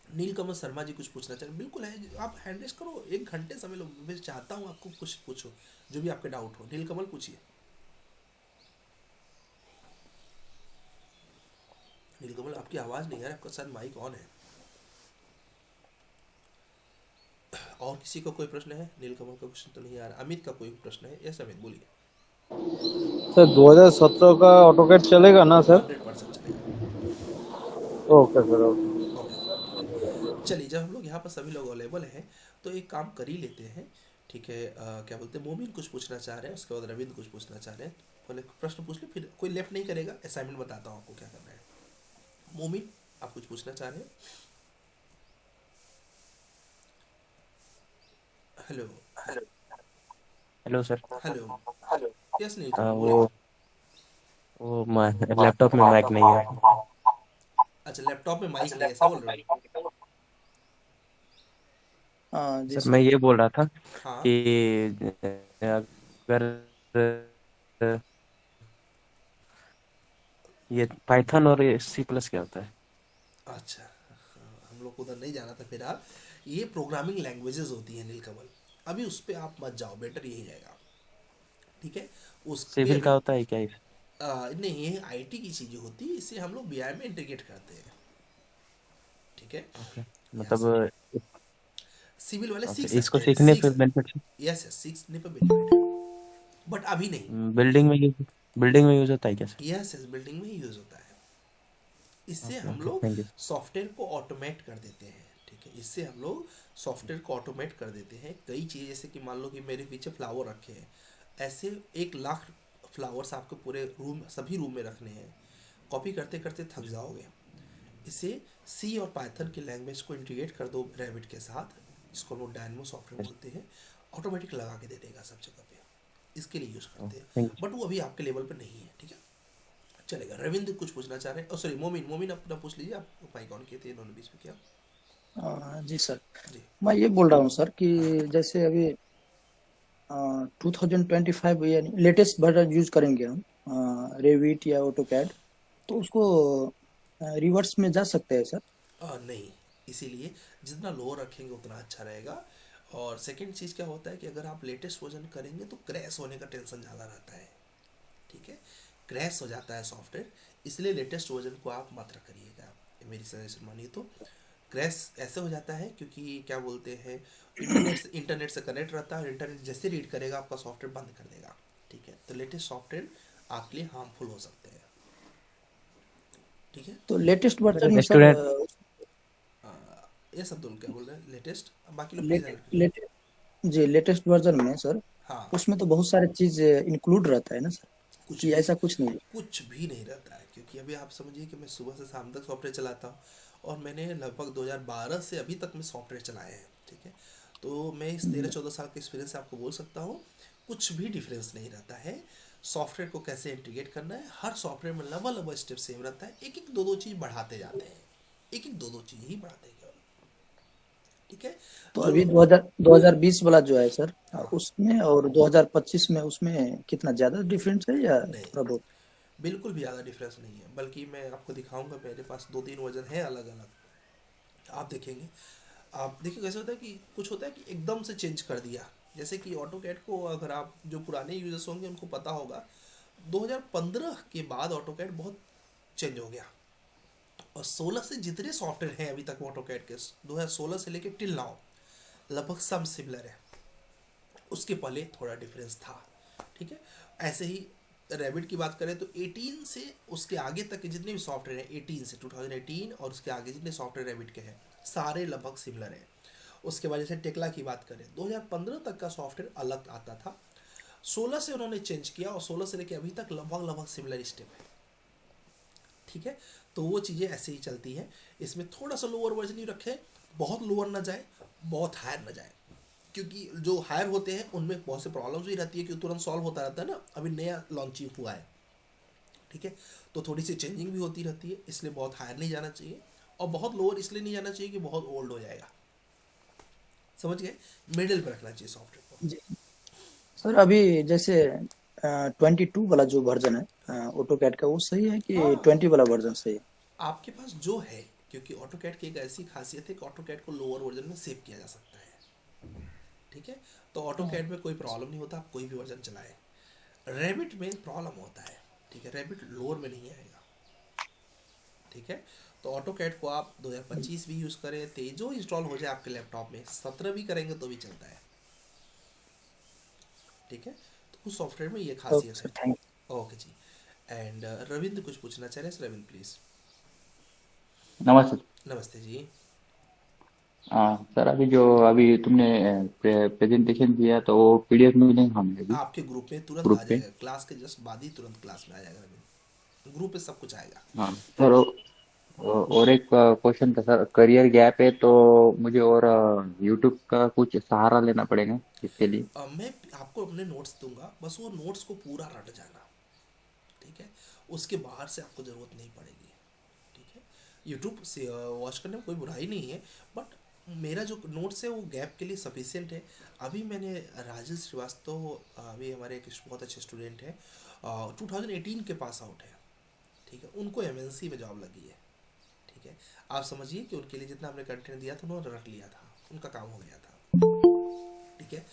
नीलकमल शर्मा जी कुछ पूछना चाह रहे हैं? बिल्कुल है, आप हैंड रेस करो, 1 घंटे समय लो, मैं चाहता हूँ आपको कुछ पूछो, जो भी आपके डाउट हो। नीलकमल पूछिए। नीलकमल आपकी आवाज़ नहीं आ रही, आपका शायद माइक ऑन है। और किसी का कोई प्रश्न है? नीलकमल का क्वेश्चन तो नहीं आ रहा। अमित का कोई प्रश्न है? यस अमित बोलिए। सर 2017 का ऑटोकैड चलेगा ना सर? 100% चलेगा। Okay sir, okay. ओके जी, चलिए, जब हम लोग यहाँ पर सभी लोग अवेलेबल हैं, तो एक काम कर ही लेते हैं। ठीक है, क्या बोलते हैं, मोमिन कुछ पूछना चाह रहे हैं, उसके बाद रविंद्र कुछ पूछना चाह रहे हैं। पहले प्रश्न पूछ ले, फिर कोई लेफ्ट नहीं करेगा, असाइनमेंट बताता हूँ आपको क्या करना है। मोमिन आप कुछ पूछना चाह रहे हैं? Hello. Hello sir. Hello. Yes हाँ, नीलकमल बोलिए। वो लैपटॉप में माइक नहीं है। अच्छा, लैपटॉप में माइक नहीं है, ऐसा बोल रहे हो? हाँ जी सर सर। मैं ये बोल रहा था हाँ, कि अगर ये पाइथन और सी प्लस क्या होता है? अच्छा, हम लोग को उधर नहीं जाना था फिलहाल। ये प्रोग्रामिंग लैंग्वेजेस होती हैं नीलकमल, अभी उस पर आप मत जाओ, बेटर यही रहेगा। ठीक है, उस पे सिविल का अभी होता है क्या ये? नहीं, ये आईटी की चीज़ें होती है, इसे हम लोग बीआई में इंटीग्रेट करते हैं। ठीक है, ओके, यस, मतलब सिविल वाले ओके, सीख इसको सकते हैं, सीखने सीख पे बेनिफिट यस यस, सीखने पर बेनिफिट है, बट अभी नहीं। बिल्डिंग में यूज होता है क्या सर? यस यस, बिल्डिंग में ही यूज़ होता है। इससे ओके हम ओके, लोग थैंक यू। सॉफ्टवेयर को ऑटोमेट कर देते हैं। ठीक है, इससे हम लोग सॉफ्टवेयर को ऑटोमेट कर देते हैं। कई चीज़, जैसे कि मान लो कि मेरे पीछे फ्लावर रखे हैं, ऐसे 1 लाख फ्लावर्स आपको पूरे रूम, सभी रूम में रखने हैं। कॉपी करते करते थक जाओगे। इसे सी और पाइथन की लैंग्वेज को इंटीग्रेट कर दो रैबिट के साथ, जिसको हम लोग डायनमो सॉफ्टवेयर बोलते हैं, ऑटोमेटिक लगा के दे देगा सब जगह पे। इसके लिए यूज़ करते हैं, थैंक यू। बट वो अभी आपके लेवल पे नहीं है। ठीक है, चलेगा। रविंद्र कुछ पूछना चाह रहे हैं? सॉरी, मोमिन, मोमिन अपना पूछ लीजिए, आप माइक ऑन किए थे, इन्होंने बीच में किया। जी सर। जी। मैं ये बोल रहा हूँ सर कि जैसे अभी 2025 यानी लेटेस्ट वर्जन यूज करेंगे हम रेविट या ऑटोकैड, तो उसको रिवर्स में जा सकते हैं सर? नहीं, इसीलिए जितना लो रखेंगे उतना अच्छा रहेगा। और सेकंड चीज़ क्या होता है कि अगर आप लेटेस्ट वर्जन करेंगे तो क्रैश होने का टेंशन ज़्यादा रहता है, ठीक है, क्रैश हो जाता है सॉफ्टवेयर, इसलिए लेटेस्ट वर्जन को आप मत करिएगा, मेरी सजेशन मानिए तो। क्रैश ऐसे हो जाता है क्योंकि क्या बोलते हैं, इंटरनेट से कनेक्ट रहता है और इंटरनेट जैसे रीड करेगा आपका सॉफ्टवेयर बंद कर देगा, ठीक है, तो लेटेस्ट सॉफ्टवेयर आपके लिए हार्मफुल हो सकते हैं, ठीक है। तो लेटेस्ट वर्जन में सर रेस्टोरेंट ये सब दोनों क्या बोल रहे हैं, लेटेस्ट, बाकी लोग प्लीज लेट, लेट, जी लेटेस्ट वर्जन में सर हाँ, उसमें तो बहुत सारे चीज इंक्लूड रहता है ना सर, कुछ कि भी ऐसा कुछ नहीं है? कुछ भी नहीं रहता है, क्योंकि अभी आप समझिए कि मैं सुबह से शाम तक सॉफ्टवेयर चलाता हूँ और मैंने लगभग 2012 से अभी तक में सॉफ्टवेयर चलाए हैं, ठीक है, तो मैं इस 13-14 साल के एक्सपीरियंस से आपको बोल सकता हूँ कुछ भी डिफरेंस नहीं रहता है। सॉफ्टवेयर को कैसे इंटीग्रेट करना है, हर सॉफ्टवेयर में लंबा स्टेप सेम रहता है, एक एक दो चीज़ बढ़ाते जाते हैं, एक एक दो चीज़ ही बढ़ाते हैं केवल, ठीक है। तो जो अभी 2020 वाला जो है सर हाँ, उसमें और 2025 में उसमें कितना ज्यादा डिफरेंस है या नहीं, थोड़ा बहुत? बिल्कुल भी ज़्यादा डिफरेंस नहीं है, बल्कि मैं आपको दिखाऊंगा, मेरे पास 2-3 वर्जन है अलग अलग, आप देखेंगे, आप देखिए कैसे होता है कि कुछ होता है कि एकदम से चेंज कर दिया, जैसे कि ऑटो कैड को अगर आप जो पुराने यूजर्स होंगे उनको पता होगा 2015 के बाद ऑटो कैड बहुत चेंज हो गया, और 16 से जितने सॉफ्टवेयर हैं अभी तक ऑटो कैड के 2016 से लेके टिल नाउ लगभग सब सिमिलर है, उसके पहले थोड़ा डिफरेंस था, ठीक है। ऐसे ही रैबिट की बात करें तो 18 से उसके आगे तक के जितने भी सॉफ्टवेयर हैं, 18 से 2018 और उसके आगे जितने सॉफ्टवेयर रैबिट के हैं सारे लगभग सिमिलर हैं। उसके बाद जैसे टेक्ला की बात करें 2015 तक का सॉफ्टवेयर अलग आता था, 16 से उन्होंने चेंज किया और 16 से लेके अभी तक लगभग सिमिलर स्टेप है, ठीक है, तो वो चीज़ें ऐसे ही चलती हैं। इसमें थोड़ा सा लोअर वर्जन ही रखें, बहुत लोअर ना जाए, बहुत हायर ना जाए, क्योंकि जो हायर होते हैं उनमें बहुत से प्रॉब्लम्स भी रहती है कि तुरंत सॉल्व होता रहता है ना, अभी नया लॉन्चिंग हुआ है, ठीक है, तो थोड़ी सी चेंजिंग भी होती रहती है, इसलिए बहुत हायर नहीं जाना चाहिए और बहुत लोअर इसलिए नहीं जाना चाहिए कि बहुत ओल्ड हो जाएगा, समझ गए, मिडिल पे रखना चाहिए सॉफ्टवेयर को। जी सर अभी जैसे 22 वाला जो वर्जन है ऑटो कैड का वो सही है कि हाँ, 20 वाला वर्जन सही है? आपके पास जो है, क्योंकि ऑटो कैड की एक ऐसी खासियत है कि ऑटो कैड को लोअर वर्जन में सेव किया जा सकता है, ठीक है, तो ऑटो कैड में कोई प्रॉब्लम नहीं होता, आप कोई भी वर्जन चलाएं। रैबिट में प्रॉब्लम होता है, ठीक है, रैबिट लोअर में नहीं आएगा, ठीक है, तो ऑटो कैड को आप 2025 भी यूज़ करें, तेजो इंस्टॉल हो जाए आपके लैपटॉप में, 17 भी करेंगे तो भी चलता है, ठीक है, तो उस सॉफ्टवेयर में ये ओके खासियत सर है। थैंक ओके जी। एंड रविंद्र कुछ पूछना चाह रहे हैं, रविंद्र प्लीज। नमस्ते। नमस्ते जी। हाँ सर, अभी तुमने प्रेजेंटेशन दिया तो वो पीडीएफ में मिलेगा हमें अभी आपके ग्रुप में तुरंत आ ग्रुप पे? जाएगा, क्लास के जस्ट बाद ही तुरंत क्लास में आ जाएगा रविंद्र, ग्रुप पे सब कुछ आएगा। हाँ सर। और एक क्वेश्चन था सर, करियर गैप है तो मुझे और यूट्यूब का कुछ सहारा लेना पड़ेगा इसके लिए? मैं आपको अपने नोट्स दूंगा, बस वो नोट्स को पूरा रट जाना, ठीक है, उसके बाहर से आपको ज़रूरत नहीं पड़ेगी, ठीक है, यूट्यूब से वॉच करने में कोई बुराई नहीं है, बट मेरा जो नोट्स है वो गैप के लिए सफिशिएंट है। अभी मैंने राजेश श्रीवास्तव, अभी हमारे एक बहुत अच्छे स्टूडेंट हैं, 2018 के पास आउट है, ठीक है, उनको एमएनसी में जॉब लगी है, ठीक है, आप समझिए कि उनके लिए जितना हमने कंटेंट दिया था उन्होंने रख लिया था, उनका काम हो गया था, ठीक है,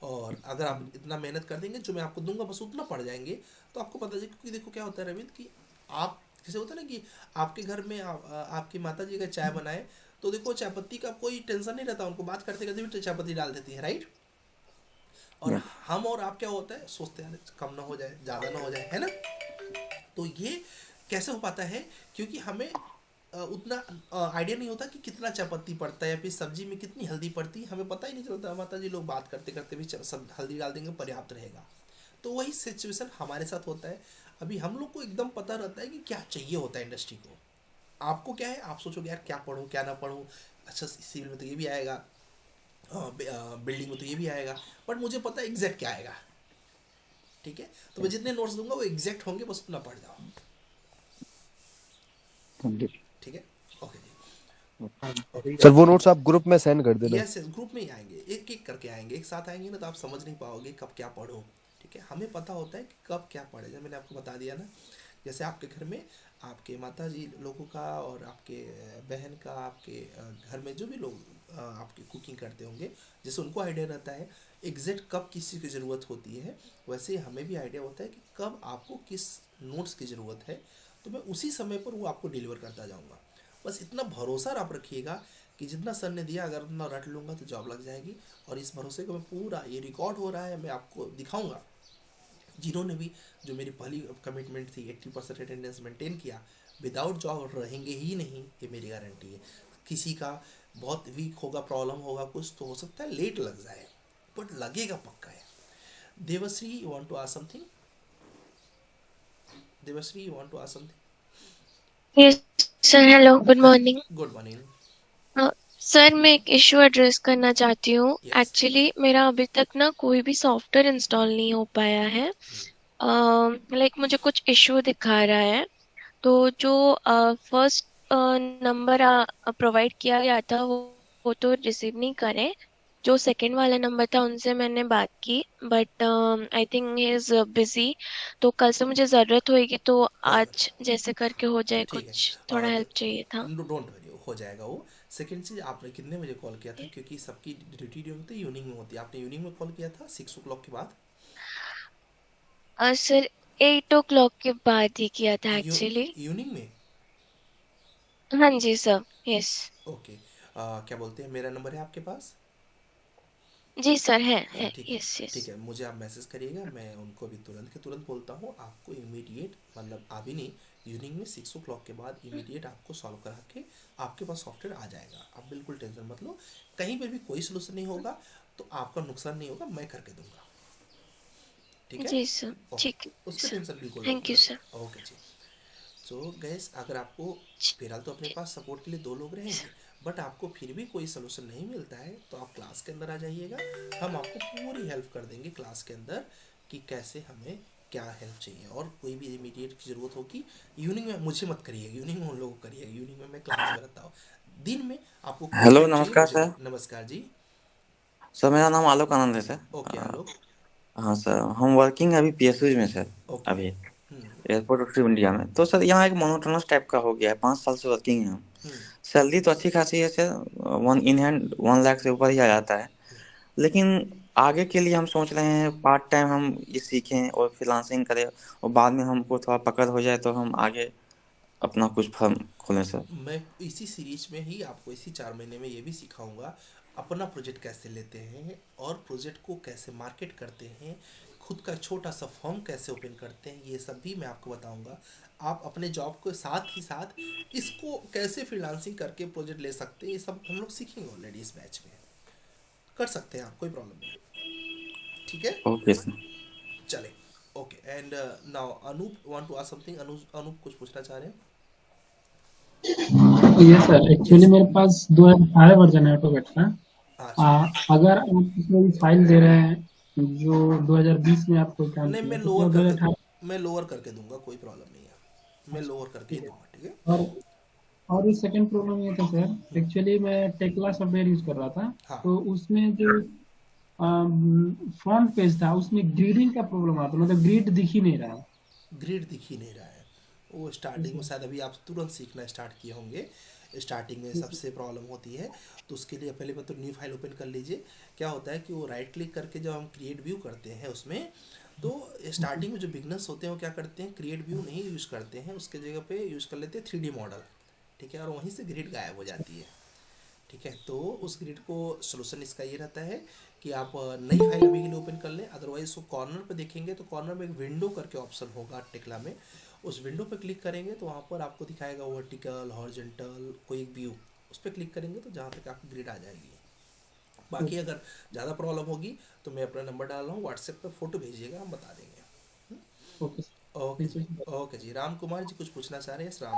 और अगर आप इतना मेहनत कर देंगे जो मैं आपको दूंगा बस उतना पड़ जाएंगे तो आपको पता चले, क्योंकि देखो क्या होता है रविंद्र कि आप जैसे होता है ना कि आपके घर में आपकी माता जी का चाय बनाए तो देखो चाय पत्ती का कोई टेंशन नहीं रहता, उनको बात करते करते भी चाय पत्ती डाल देती है, राइट, और हम और आप क्या होता है सोचते हैं कम ना हो जाए ज़्यादा ना हो जाए, है ना, तो ये कैसे हो पाता है क्योंकि हमें उतना आइडिया नहीं होता कि कितना चाय पत्ती पड़ता है या फिर सब्जी में कितनी हल्दी पड़ती है, हमें पता ही नहीं चलता, माता जी लोग बात करते करते भी सब हल्दी डाल देंगे पर्याप्त रहेगा, तो वही सिचुएशन हमारे साथ होता है। अभी हम लोग को एकदम पता रहता है कि क्या चाहिए होता है इंडस्ट्री को, आपको क्या है, आप सोचोगे यार क्या पढूं क्या ना पढूं, अच्छा सिविल में तो ये भी आएगा, बिल्डिंग में तो ये भी आएगा, बट मुझे पता है एग्जैक्ट क्या आएगा, ठीक है, तो मैं जितने नोट्स दूंगा वो एग्जैक्ट होंगे, बस उतना पढ़ जाओ, थैंक यू। ठीक है, ओके जी। सर वो नोट्स आप ग्रुप में सेंड कर देना। यस, ग्रुप में ही आएंगे, एक एक करके आएंगे, एक साथ आएंगे ना तो आप समझ नहीं पाओगे कब क्या पढ़ो, ठीक है, हमें पता होता है कि कब क्या पढ़े, जब मैंने आपको बता दिया ना, जैसे आपके घर में आपके माता जी लोगों का और आपके बहन का, आपके घर में जो भी लोग आपकी कुकिंग करते होंगे, जैसे उनको आइडिया रहता है एग्जैक्ट कब किस चीज़ की ज़रूरत होती है, वैसे हमें भी आइडिया होता है कि कब आपको किस नोट्स की ज़रूरत है, तो मैं उसी समय पर वो आपको डिलीवर करता जाऊँगा। बस इतना भरोसा आप रखिएगा कि जितना सर ने दिया अगर उतना रट लूँगा तो जॉब लग जाएगी। और इस भरोसे को मैं पूरा, ये रिकॉर्ड हो रहा है, मैं आपको दिखाऊंगा। जिन्होंने भी, जो मेरी पहली कमिटमेंट थी 80% अटेंडेंस मेंटेन किया, विदाउट जॉब रहेंगे ही नहीं, ये मेरी गारंटी है। किसी का बहुत वीक होगा, प्रॉब्लम होगा कुछ, तो हो सकता है लेट लग जाए, बट लगेगा पक्का है। Devshree, you want to ask something? Devshree, you want to ask something? Yes sir, hello, good morning. Good morning. Sir मैं एक इशू एड्रेस करना चाहती हूँ। यस। एक्चुअली मेरा अभी तक ना कोई भी सॉफ्टवेयर इंस्टॉल नहीं हो पाया है। लाइक मुझे कुछ इशू दिखा रहा है। तो जो फर्स्ट नंबर प्रोवाइड किया गया था वो तो रिसीव नहीं करे। जो सेकंड वाला नंबर था उनसे मैंने बात की, but I think he is busy. तो कल से मुझे ज़रूरत होएगी, तो बराबर, आज जैसे करके हो जाए, ठीक है। कुछ थोड़ा हेल्प चाहिए था। डोंट वरी, हो जाएगा वो। सेकंड चीज़, आपने कितने बजे कॉल किया था? क्योंकि सबकी ड्यूटी जो होती है इवनिंग में होती है, आपने इवनिंग में कॉल किया था 6 o'clock के बाद? सर 8 o'clock के बाद ही किया था एक्चुअली। इवनिंग में? हाँ जी सर, यस। ओके। क्या बोलते हैं, मेरा नंबर है आपके पास? जी सर, है, ठीक है, यस ठीक यस। है, मुझे आप मैसेज करिएगा, मैं उनको भी तुरंत के तुरंत बोलता हूँ आपको इमीडिएट, मतलब अभी नहीं, इवनिंग में 6 o'clock के बाद इमीडिएट आपको सॉल्व करा के आपके पास सॉफ्टवेयर आ जाएगा। आप बिल्कुल टेंशन मत लो, कहीं पर भी कोई सोल्यूशन नहीं होगा तो आपका नुकसान नहीं होगा, मैं करके दूंगा। ठीक है? जी सर, ओके, ठीक है उसका सर। टेंशन बिल्कुल मत थैंक यू सर। लो। ओके जी। सो गैस, अगर आपको, फिलहाल तो अपने पास सपोर्ट के लिए 2 लोग रहेंगे, बट आपको फिर भी कोई सोल्यूशन नहीं मिलता है तो आप क्लास के अंदर आ जाइएगा, हम आपको पूरी हेल्प कर देंगे क्लास के अंदर कि कैसे हमें क्या हेल्प चाहिए। और कोई भी इमीडिएट की ज़रूरत होगी, इवनिंग में मुझे मत करिएगा, इवनिंग में उन लोगों को करिएगा, इवनिंग में मैं क्लास में रहता हूँ। दिन में आपको कोई हेलो, हेल्प चाहिए नमस्कार मुझे सर। नमस्कार जी। सर मेरा नाम आलोक आनंद है सर। ओके आलोक। हाँ सर, हम वर्किंग अभी पीएसयू में सर। ओके। अभी एयरपोर्ट ऑफ इंडिया में। तो सर यहाँ एक मोनोटोनस टाइप का हो गया है, 5 साल से वर्किंग है हम। सैलरी तो अच्छी खासी है sir, one in hand 1 lakh से ऊपर ही आ जाता है। लेकिन आगे के लिए हम सोच रहे हैं पार्ट टाइम हम ये सीखें और फ्रीलांसिंग करें, और बाद में हमको थोड़ा पकड़ हो जाए तो हम आगे अपना कुछ फर्म खोलें सर। मैं इसी सीरीज में ही आपको इसी 4 महीने में ये भी सिखाऊंगा अपना प्रोजेक्ट कैसे लेते हैं और प्रोजेक्ट को कैसे मार्केट करते हैं, खुद का छोटा सा फर्म कैसे ओपन करते हैं, ये सब भी मैं आपको बताऊंगा। आप अपने जॉब के साथ ही साथ इसको कैसे फ्रीलांसिंग करके प्रोजेक्ट ले सकते हैं, ये सब हम लोग सीखेंगे ऑलरेडी इस बैच में। कर सकते हैं आप, कोई प्रॉब्लम नहीं। ठीक है, ओके सर। चले। Okay, and now Anup want to ask something. Anup कुछ पूछना चाह रहे हैं? ये सर, एक्चुअली मेरे पास 2018 वर्जन है ऑटोकैड का। अगर आप इसमें फाइल दे रहे हैं जो 2020 में आप कोई काम नहीं, किया मैं तो लोअर क्या करके 2018? मैं लोअर करके दूंगा, कोई प्रॉब्लम नहीं है, मैं लोअर करके ही दूंगा। ठीक है। और ये सेकंड प्रॉब्लम ये था सर, एक्चुअली मैं टेक्ला सॉफ्टवेयर यूज कर रहा था। हाँ। तो उसमें जो फ्रंट पेज था उसमें ग्रिडिंग का प्रॉब्लम आता, मतलब ग्रिड दिख ही नहीं रहा। ग्रिड दिख ही नहीं रहा है, वो स्टार्टिंग में शायद अभी आप तुरंत सीखना स्टार्ट किए होंगे, स्टार्टिंग में सबसे प्रॉब्लम होती है। तो उसके लिए पहले तो न्यू फाइल ओपन कर लीजिए। क्या होता है कि वो राइट क्लिक करके जब हम क्रिएट व्यू करते हैं उसमें, तो स्टार्टिंग में जो बिगनर्स होते हैं वो क्या करते हैं, क्रिएट व्यू नहीं यूज़ करते हैं, उसके जगह पे यूज़ कर लेते हैं 3D मॉडल। ठीक है, और वहीं से ग्रिड गायब हो जाती है। ठीक है, तो उस ग्रिड को सोल्यूशन इसका ये रहता है कि आप नई फाइल अभी के लिए ओपन कर लें। अदरवाइज उसको कॉर्नर पे देखेंगे तो कॉर्नर में एक विंडो करके ऑप्शन होगा टेक्ला में, उस विंडो पे क्लिक करेंगे तो वहाँ पर आपको दिखाएगा वर्टिकल, हॉरिजॉन्टल, कोई एक व्यू, उस पर क्लिक करेंगे तो जहाँ तक आपकी ग्रिड आ जाएगी। बाकी अगर ज़्यादा प्रॉब्लम होगी तो मैं अपना नंबर डाल रहा हूँ, व्हाट्सएप पर फोटो भेजिएगा, हम बता देंगे। ओके जी। ओके जी। राम कुमार जी कुछ पूछना चाह रहे हैं? Ram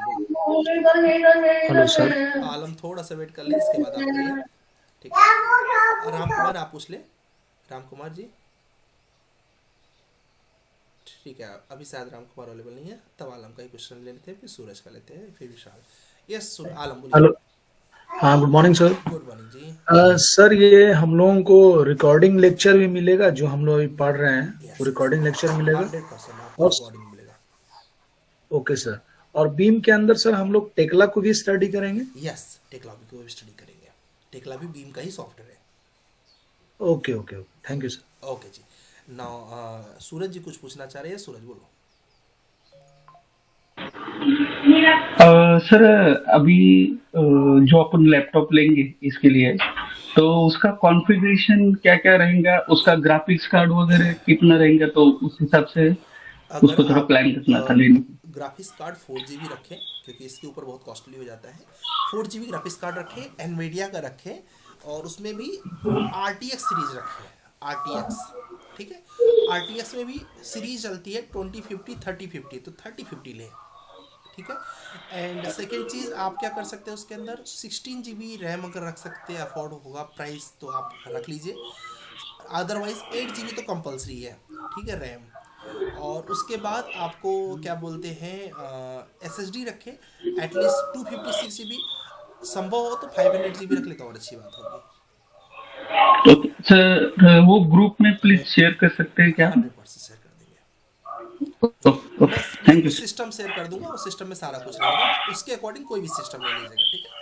hello sir. आलम थोड़ा सा वेट कर ले, इसके बाद आप करिए। ठीक है, राम कुमार आप पूछ ले। राम कुमार जी, ठीक है, अभी शायद राम कुमार अवेलेबल नहीं है, तब आलम का ही क्वेश्चन लेते हैं, फिर सूरज का लेते हैं, फिर विशाल। यस आलम बोलिए। हेलो, हाँ, good morning sir. Good morning जी। सर, ये हम लोगों को रिकॉर्डिंग लेक्चर भी मिलेगा जो हम लोग अभी पढ़ रहे हैं, वो रिकॉर्डिंग लेक्चर मिलेगा? 100% आपको रिकॉर्डिंग मिलेगा। Okay sir. और बीम के अंदर सर हम लोग टेक्ला को भी स्टडी करेंगे? यस, टेक्ला भी को भी स्टडी करेंगे। टेक्ला भी बीम का ही सॉफ्टवेयर है। Okay okay okay, thank you sir. Okay जी। नाउ सूरज जी कुछ पूछना चाह रहे हैं? सूरज बोलो। सर अभी जो अपन लैपटॉप लेंगे इसके लिए, तो उसका कॉन्फ़िगरेशन क्या क्या रहेगा, उसका ग्राफिक्स कार्ड वगैरह कितना रहेगा, तो उस हिसाब से अगर उसको थोड़ा आप प्लान करना था लेने की। ग्राफिक्स कार्ड 4 GB रखें, क्योंकि इसके ऊपर बहुत कॉस्टली हो जाता है। 4 GB ग्राफिक्स कार्ड रखें, एनवीडिया का रखें, और उसमें भी RTX सीरीज रखें। RTX, ठीक है। RTX में भी सीरीज चलती है 2050 3050, तो 3050 लें, ठीक है। एंड सेकेंड चीज़ आप क्या कर सकते हैं, उसके अंदर 16 GB रैम अगर रख सकते हैं, अफोर्ड होगा प्राइस तो आप रख लीजिए। अदरवाइज 8 GB तो कंपलसरी है, ठीक है, रैम। और उसके बाद आपको क्या बोलते हैं, SSD रखें एटलीस्ट 256 GB, संभव हो तो 500 GB रख ले तो और अच्छी बात होगी। तो सर वो ग्रुप में प्लीज शेयर कर सकते हैं क्या? 100% शेयर कर देंगे। मैं थैंक यू। सिस्टम शेयर कर दूंगा, और सिस्टम में सारा कुछ रहेगा, उसके अकॉर्डिंग कोई भी सिस्टम ले लीजिएगा, ठीक है।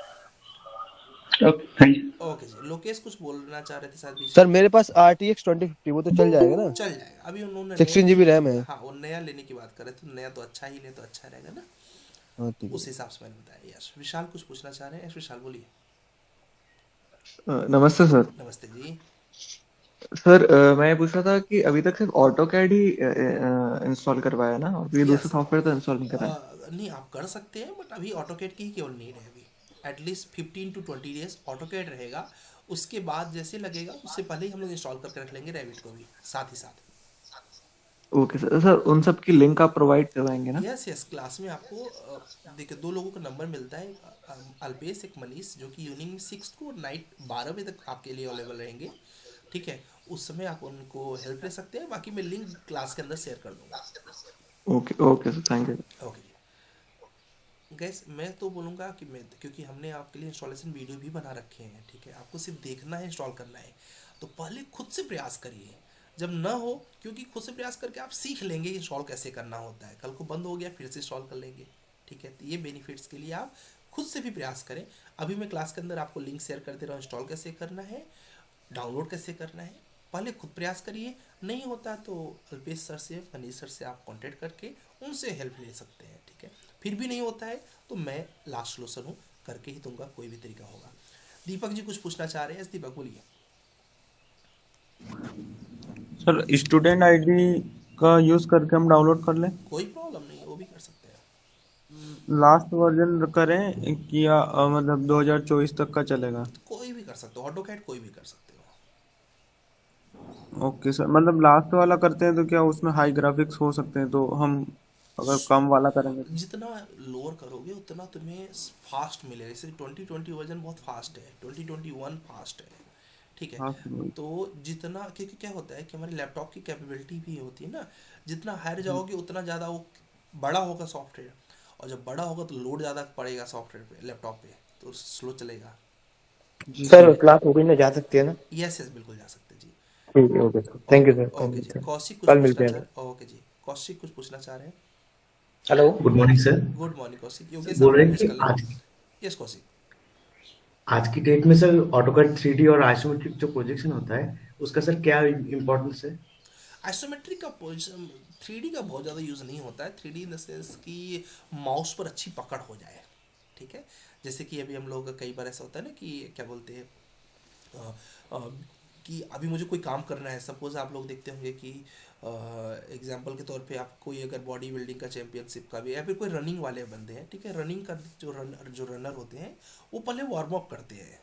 Thank you. ओके जी। लोकेश कुछ बोलना चाह रहे थे शायद बीच सर में। मेरे पास RTX 2050 वो तो चल जाएगा ना? चल जाएगा। अभी उन्होंने 16 GB रैम है। हाँ, वो नया लेने की बात कर रहे थे, नया तो अच्छा ही ले तो अच्छा रहेगा ना, हाँ ठीक उस है। हिसाब से मैंने बताया। यस, विशाल कुछ पूछना चाह रहे हैं? विशाल बोलिए। नमस्ते सर। नमस्ते जी। सर मैं पूछ रहा था कि अभी तक सिर्फ ऑटो कैड ही इंस्टॉल करवाया ना, और ये दूसरे यस, सॉफ्टवेयर तो इंस्टॉल नहीं करा? नहीं आप कर सकते हैं, बट अभी ऑटोकैड की ही केवल नीड है। अभी एटलीस्ट 15 to 20 डेज ऑटोकैड रहेगा, उसके बाद जैसे लगेगा उससे पहले ही हम लोग इंस्टॉल करके रख लेंगे रेविट को भी साथ ही साथ। Okay sir. सर उन सब की लिंक आप प्रोवाइड करवाएंगे ना? यस यस, क्लास में आपको देखिए 2 लोगों का नंबर मिलता है, अल्पेश एक मनीष, जो कि इवनिंग 6 को नाइट 12 बजे तक आपके लिए अवेलेबल रहेंगे, ठीक है। उस समय आप उनको हेल्प ले सकते हैं, बाकी मैं लिंक क्लास के अंदर शेयर कर दूंगा। Okay okay sir, thank you. Okay जी। गैस मैं तो बोलूँगा कि क्योंकि हमने आपके लिए इंस्टॉलेशन वीडियो भी बना रखे हैं, ठीक है, आपको सिर्फ देखना है, इंस्टॉल करना है, तो पहले खुद से प्रयास करिए। जब ना हो, क्योंकि खुद से प्रयास करके आप सीख लेंगे इंस्टॉल कैसे करना होता है, कल को बंद हो गया फिर से इंस्टॉल कर लेंगे, ठीक है। तो ये बेनिफिट्स के लिए आप खुद से भी प्रयास करें। अभी मैं क्लास के अंदर आपको लिंक शेयर कर दे रहा हूँ, इंस्टॉल कैसे करना है, डाउनलोड कैसे करना है, पहले खुद प्रयास करिए। नहीं होता तो अल्पेश सर से, मनीष सर से आप कांटेक्ट करके उनसे हेल्प ले सकते हैं, ठीक है। फिर भी नहीं होता है तो मैं लास्ट सोल्यूशन हूँ, करके ही दूंगा, कोई भी तरीका होगा। दीपक जी कुछ पूछना चाह रहे हैं? दीपक बोलिए। सर स्टूडेंट आईडी का यूज करके हम डाउनलोड कर लें? कोई प्रॉब्लम नहीं, वो भी कर सकते हैं। लास्ट वर्जन करें कि मतलब 2024 तक का चलेगा? कोई भी कर सकते हो, ऑटोकैड कोई भी कर सकते हो। ओके सर, मतलब लास्ट वाला करते हैं तो क्या उसमें हाई ग्राफिक्स हो सकते हैं, तो हम अगर कम वाला करेंगे तो? जितना लोअर करोगे उतना तुम्हें फास्ट मिलेगा। जैसे 2020 वर्जन बहुत फास्ट है, 2021 फास्ट है, ठीक है। हाँ तो जितना, क्योंकि क्या होता है कि हमारे लैपटॉप की कैपेबिलिटी भी होती है ना, जितना हायर जाओगे उतना ज़्यादा वो बड़ा होगा सॉफ्टवेयर, और जब बड़ा होगा तो लोड ज़्यादा पड़ेगा सॉफ्टवेयर पे, लैपटॉप पे, तो स्लो चलेगा। सर क्लास हो गई ना, जा सकते हैं ना? यस यस, बिल्कुल जा सकते हैं जी। ठीक है, okay sir, thank you sir. Okay जी। कौशिक कुछ कल पूछना मिलते चाह हैं। रहे? ओके जी, कौशिक कुछ पूछना चाह रहे हैं? Hello, good morning sir. Good morning Kaushik. Yogesh बोल आप रहे हैं मैनेज कि कर लेंगे। यस कौशिक। आज की डेट में सर ऑटोकैड 3D और आइसोमेट्रिक जो प्रोजेक्शन होता है उसका सर क्या इम्पोर्टेंस है? आइसोमेट्रिक का 3D का बहुत ज़्यादा यूज़ नहीं होता है। 3D इन द सेंस कि माउस पर अच्छी पकड़ हो जाए, ठीक है। जैसे कि अभी हम लोग कई बार ऐसा होता है ना कि क्या बोलते हैं, कि अभी मुझे कोई काम करना है, सपोज आप लोग देखते होंगे कि एग्जांपल के तौर पे आप कोई अगर बॉडी बिल्डिंग का चैंपियनशिप का भी, या फिर कोई रनिंग वाले बंदे हैं, ठीक है, रनिंग का जो रनर होते हैं वो पहले वार्म अप करते हैं।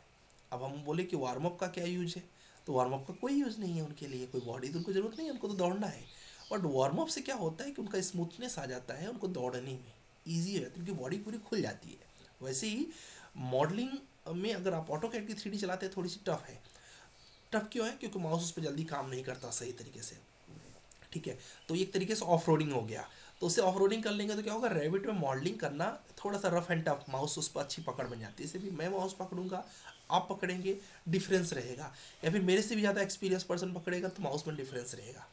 अब हम बोले कि वार्म अप का क्या यूज है, तो वार्म अप का कोई यूज़ नहीं है उनके लिए, कोई बॉडी तो उनको ज़रूरत नहीं है, उनको तो दौड़ना है। बट वार्म अप से क्या होता है कि उनका स्मूथनेस आ जाता है, उनको दौड़ने में ईजी हो जाती है, उनकी बॉडी पूरी खुल जाती है। वैसे ही मॉडलिंग में अगर आप ऑटोकैड की 3D चलाते हैं, थोड़ी सी टफ है। टफ क्यों है? क्योंकि माउस उस पर जल्दी काम नहीं करता सही तरीके से, ठीक है। तो एक तरीके से ऑफ रोडिंग हो गया, तो उसे ऑफ रोडिंग कर लेंगे तो क्या होगा, रैबिट में मॉडलिंग करना थोड़ा सा रफ एंड टफ, माउस उस पर अच्छी पकड़ बन जाती है। जैसे भी मैं माउस पकड़ूंगा, आप पकड़ेंगे, डिफरेंस रहेगा, या फिर मेरे से भी ज़्यादा एक्सपीरियंस पर्सन पकड़ेगा तो माउस में डिफरेंस रहेगा,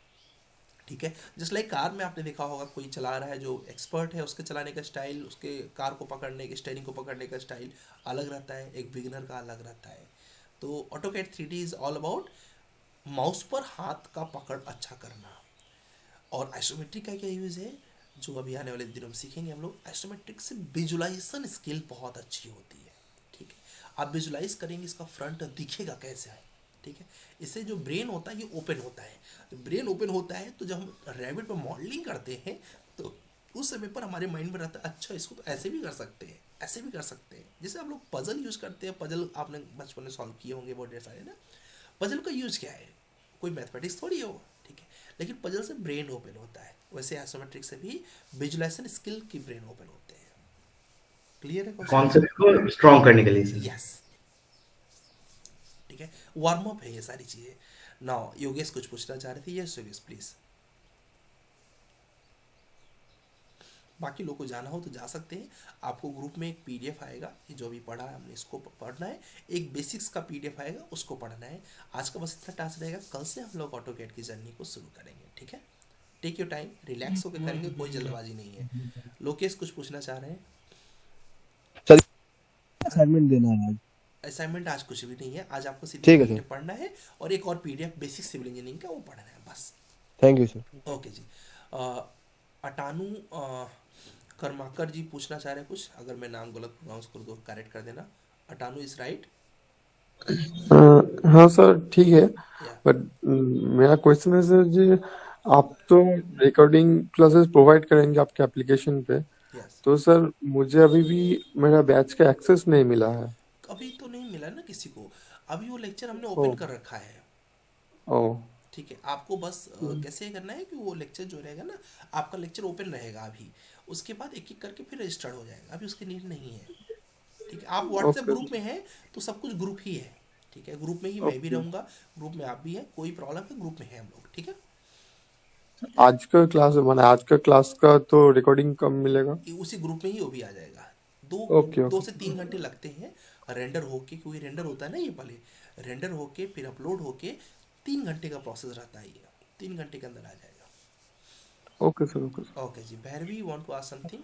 ठीक है। जस्ट लाइक कार में आपने देखा होगा, कोई चला रहा है जो एक्सपर्ट है, उसके चलाने का स्टाइल, उसके कार को पकड़ने के, स्टेयरिंग को पकड़ने का स्टाइल अलग रहता है, एक बिगिनर का अलग रहता है। तो AutoCAD 3D is all about mouse पर हाथ का पकड़ अच्छा करना। और आइसोमेट्रिक का क्या यूज़ है, जो अभी आने वाले दिनों में सीखेंगे हम लोग। आइसोमेट्रिक से विजुलाइजेशन स्किल बहुत अच्छी होती है, ठीक है। आप विजुलाइज करेंगे इसका फ्रंट दिखेगा कैसे है, ठीक है। इससे जो ब्रेन होता है ये ओपन होता है। ब्रेन ओपन होता है तो जब हम रैबिट पर मॉडलिंग करते हैं तो उस समय पर हमारे माइंड में रहता है अच्छा इसको तो ऐसे भी कर सकते हैं, ऐसे भी कर सकते हैं। जैसे आप लोग पजल यूज़ करते हैं, पजल आपने बचपन में सॉल्व किए होंगे बहुत ढेर सारे ना। पजल का यूज़ क्या है, कोई मैथमेटिक्स थोड़ी हो, ठीक है, लेकिन पजल से ब्रेन ओपन होता है। वैसे आइसोमेट्रिक से भी विजुलाइजेशन स्किल की ब्रेन ओपन होते हैं। क्लियर है क्वेश्चन? कॉन्सेप्ट को स्ट्रॉन्ग करने के लिए सर। यस, ठीक है, वार्म अप है ये सारी चीज़ें। नाउ योगेश कुछ पूछना चाह रहे थे। Yes Yogesh please. बाकी लोग को जाना हो तो जा सकते हैं। आपको ग्रुप में एक पीडीएफ आएगा, ये जो भी पढ़ा है हमने इसको पढ़ना है। एक बेसिक्स का पीडीएफ आएगा, उसको पढ़ना है। आज का बस इतना टास्क रहेगा, कल से हम लोग ऑटोकैड की जर्नी को शुरू करेंगे, ठीक है। टेक योर टाइम, रिलैक्स होकर करेंगे, कोई जल्दबाजी नहीं है। लोकेश कुछ पूछना चाह रहे हैं? असाइनमेंट देना है आज। असाइनमेंट आज कुछ भी नहीं है, आज आपको सिर्फ ठीक है पीडीएफ पढ़ना है और एक और पीडीएफ बेसिक सिविल इंजीनियरिंग का वो पढ़ना है बस। Thank you sir. ओके जी। अटानू कर्माकर जी पूछना चाह रहे हैं कुछ, अगर मैं नाम गलत प्रोनाउंस कर दूँ करेक्ट कर देना। अटानू इज राइट? हाँ सर ठीक है, बट मेरा क्वेश्चन है सर जी, आप तो रिकॉर्डिंग क्लासेस प्रोवाइड करेंगे आपके एप्लीकेशन पे, तो सर मुझे अभी भी मेरा बैच का एक्सेस नहीं मिला है। अभी तो नहीं मिला ना किसी को, अभी वो लेक्चर हमने ओपन कर रखा है। ओह ठीक है, आपको बस कैसे करना है कि वो लेक्चर जो रहेगा ना, आपका लेक्चर ओपन रहेगा अभी, उसके बाद एक एक करके फिर रजिस्टर्ड हो जाएगा। अभी उसकी नीड नहीं है, ठीक है। आप व्हाट्सएप ग्रुप में हैं तो सब कुछ ग्रुप ही है, ठीक है। ग्रुप में ही मैं भी रहूँगा, ग्रुप में आप भी हैं, कोई प्रॉब्लम है ग्रुप में है हम लोग, ठीक है। आज का क्लास माने आज का क्लास का तो रिकॉर्डिंग कब मिलेगा? उसी ग्रुप में ही वो भी आ जाएगा। ओके 2 से 3 घंटे लगते हैं रेंडर होके, क्योंकि रेंडर होता है ना ये पहले रेंडर होके फिर अपलोड होके 3 घंटे का प्रोसेस रहता है ये, 3 घंटे के अंदर आ जाएगा। ओके सर, ओके जी। Bhairavi want to ask something?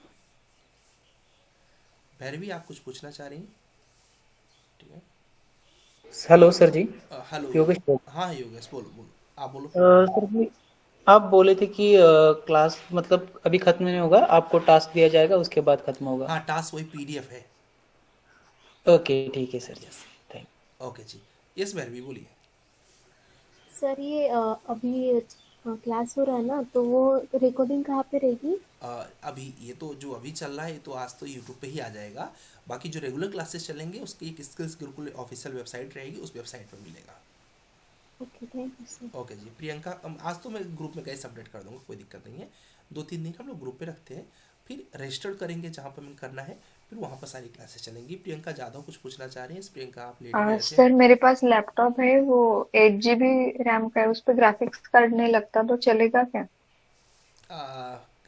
Bhairavi आप कुछ पूछना चाह रही हैं? ठीक है। हेलो सर जी। हेलो योगेश। हाँ योगेश, बोलो आप बोलो। सर जी आप बोले थे कि क्लास मतलब अभी खत्म नहीं होगा, आपको टास्क दिया जाएगा उसके बाद खत्म होगा। हाँ, टास्क वही पीडीएफ है। ओके ठीक है सर जी, थैंक। ओके जी। यस भैरवी बोलिए। सर ये अभी क्लास हो रहा है ना, तो वो रिकॉर्डिंग कहाँ पे रहेगी? अभी ये तो जो अभी चल रहा है तो आज तो यूट्यूब पे ही आ जाएगा। बाकी जो रेगुलर क्लासेस चलेंगे उसकी एक स्किल्स गुरुकुल ऑफिशियल वेबसाइट रहेगी, उस वेबसाइट पर मिलेगा। Okay thank you sir. Okay जी। प्रियंका, आज तो मैं ग्रुप में कैसे अपडेट कर दूंगा, कोई दिक्कत नहीं है। 2-3 दिन हम लोग ग्रुप पे रखते हैं, फिर रजिस्टर्ड करेंगे जहाँ पर हमें करना है, फिर वहाँ पर सारी क्लासेस चलेंगी। प्रियंका जादव कुछ पूछना चाह रही हैं? प्रियंका आप लेट गए थे। सर मेरे पास लैपटॉप है, वो 8 GB रैम का है, उस पर ग्राफिक्स कार्ड नहीं लगता, तो चलेगा क्या?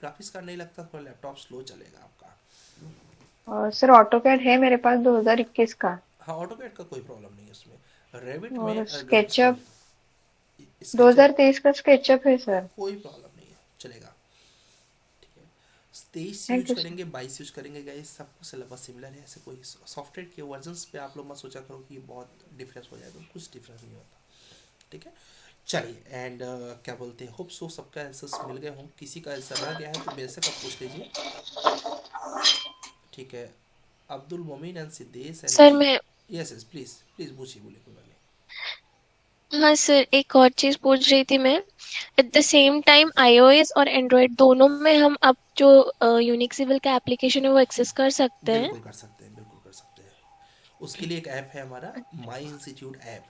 ग्राफिक्स कार्ड नहीं लगता तो लैपटॉप स्लो चलेगा आपका। सर ऑटोकैड है मेरे पास 2021 का। हाँ, ऑटोकैड का कोई प्रॉब्लम नहीं है उसमें। रेविट और में स्केचअप 2023 का स्केचअप है सर। कोई प्रॉब्लम नहीं है, चलेगा, ठीक है। 23 यूज करेंगे, 22 यूज करेंगे गाइस, सबको सिलेबस सिमिलर है। ऐसे कोई सॉफ्टवेयर के वर्जन्स पे आप लोग मत सोचा करो कि बहुत डिफरेंस हो जाएगा, कुछ डिफरेंस नहीं होता, ठीक है। चलिए, एंड क्या बोलते हैं, होप सो सबका आंसर्स मिल गए हों। किसी का आंसर रह गया है तो मेरे से कब पूछ लीजिए, ठीक है। अब्दुल मोमिन एंड सिद्धेश सर मैं यस प्लीज पूछिए, बोलिए, कोई बात नहीं। हाँ सर, एक और चीज पूछ रही थी मैं। At the same time iOS और एंड्रॉयड दोनों में हम अब जो यूनिक सिविल का एप्लीकेशन है वो एक्सेस कर सकते हैं? बिल्कुल कर सकते हैं, बिल्कुल कर सकते हैं। उसके लिए एक ऐप है हमारा माई इंस्टीट्यूट ऐप,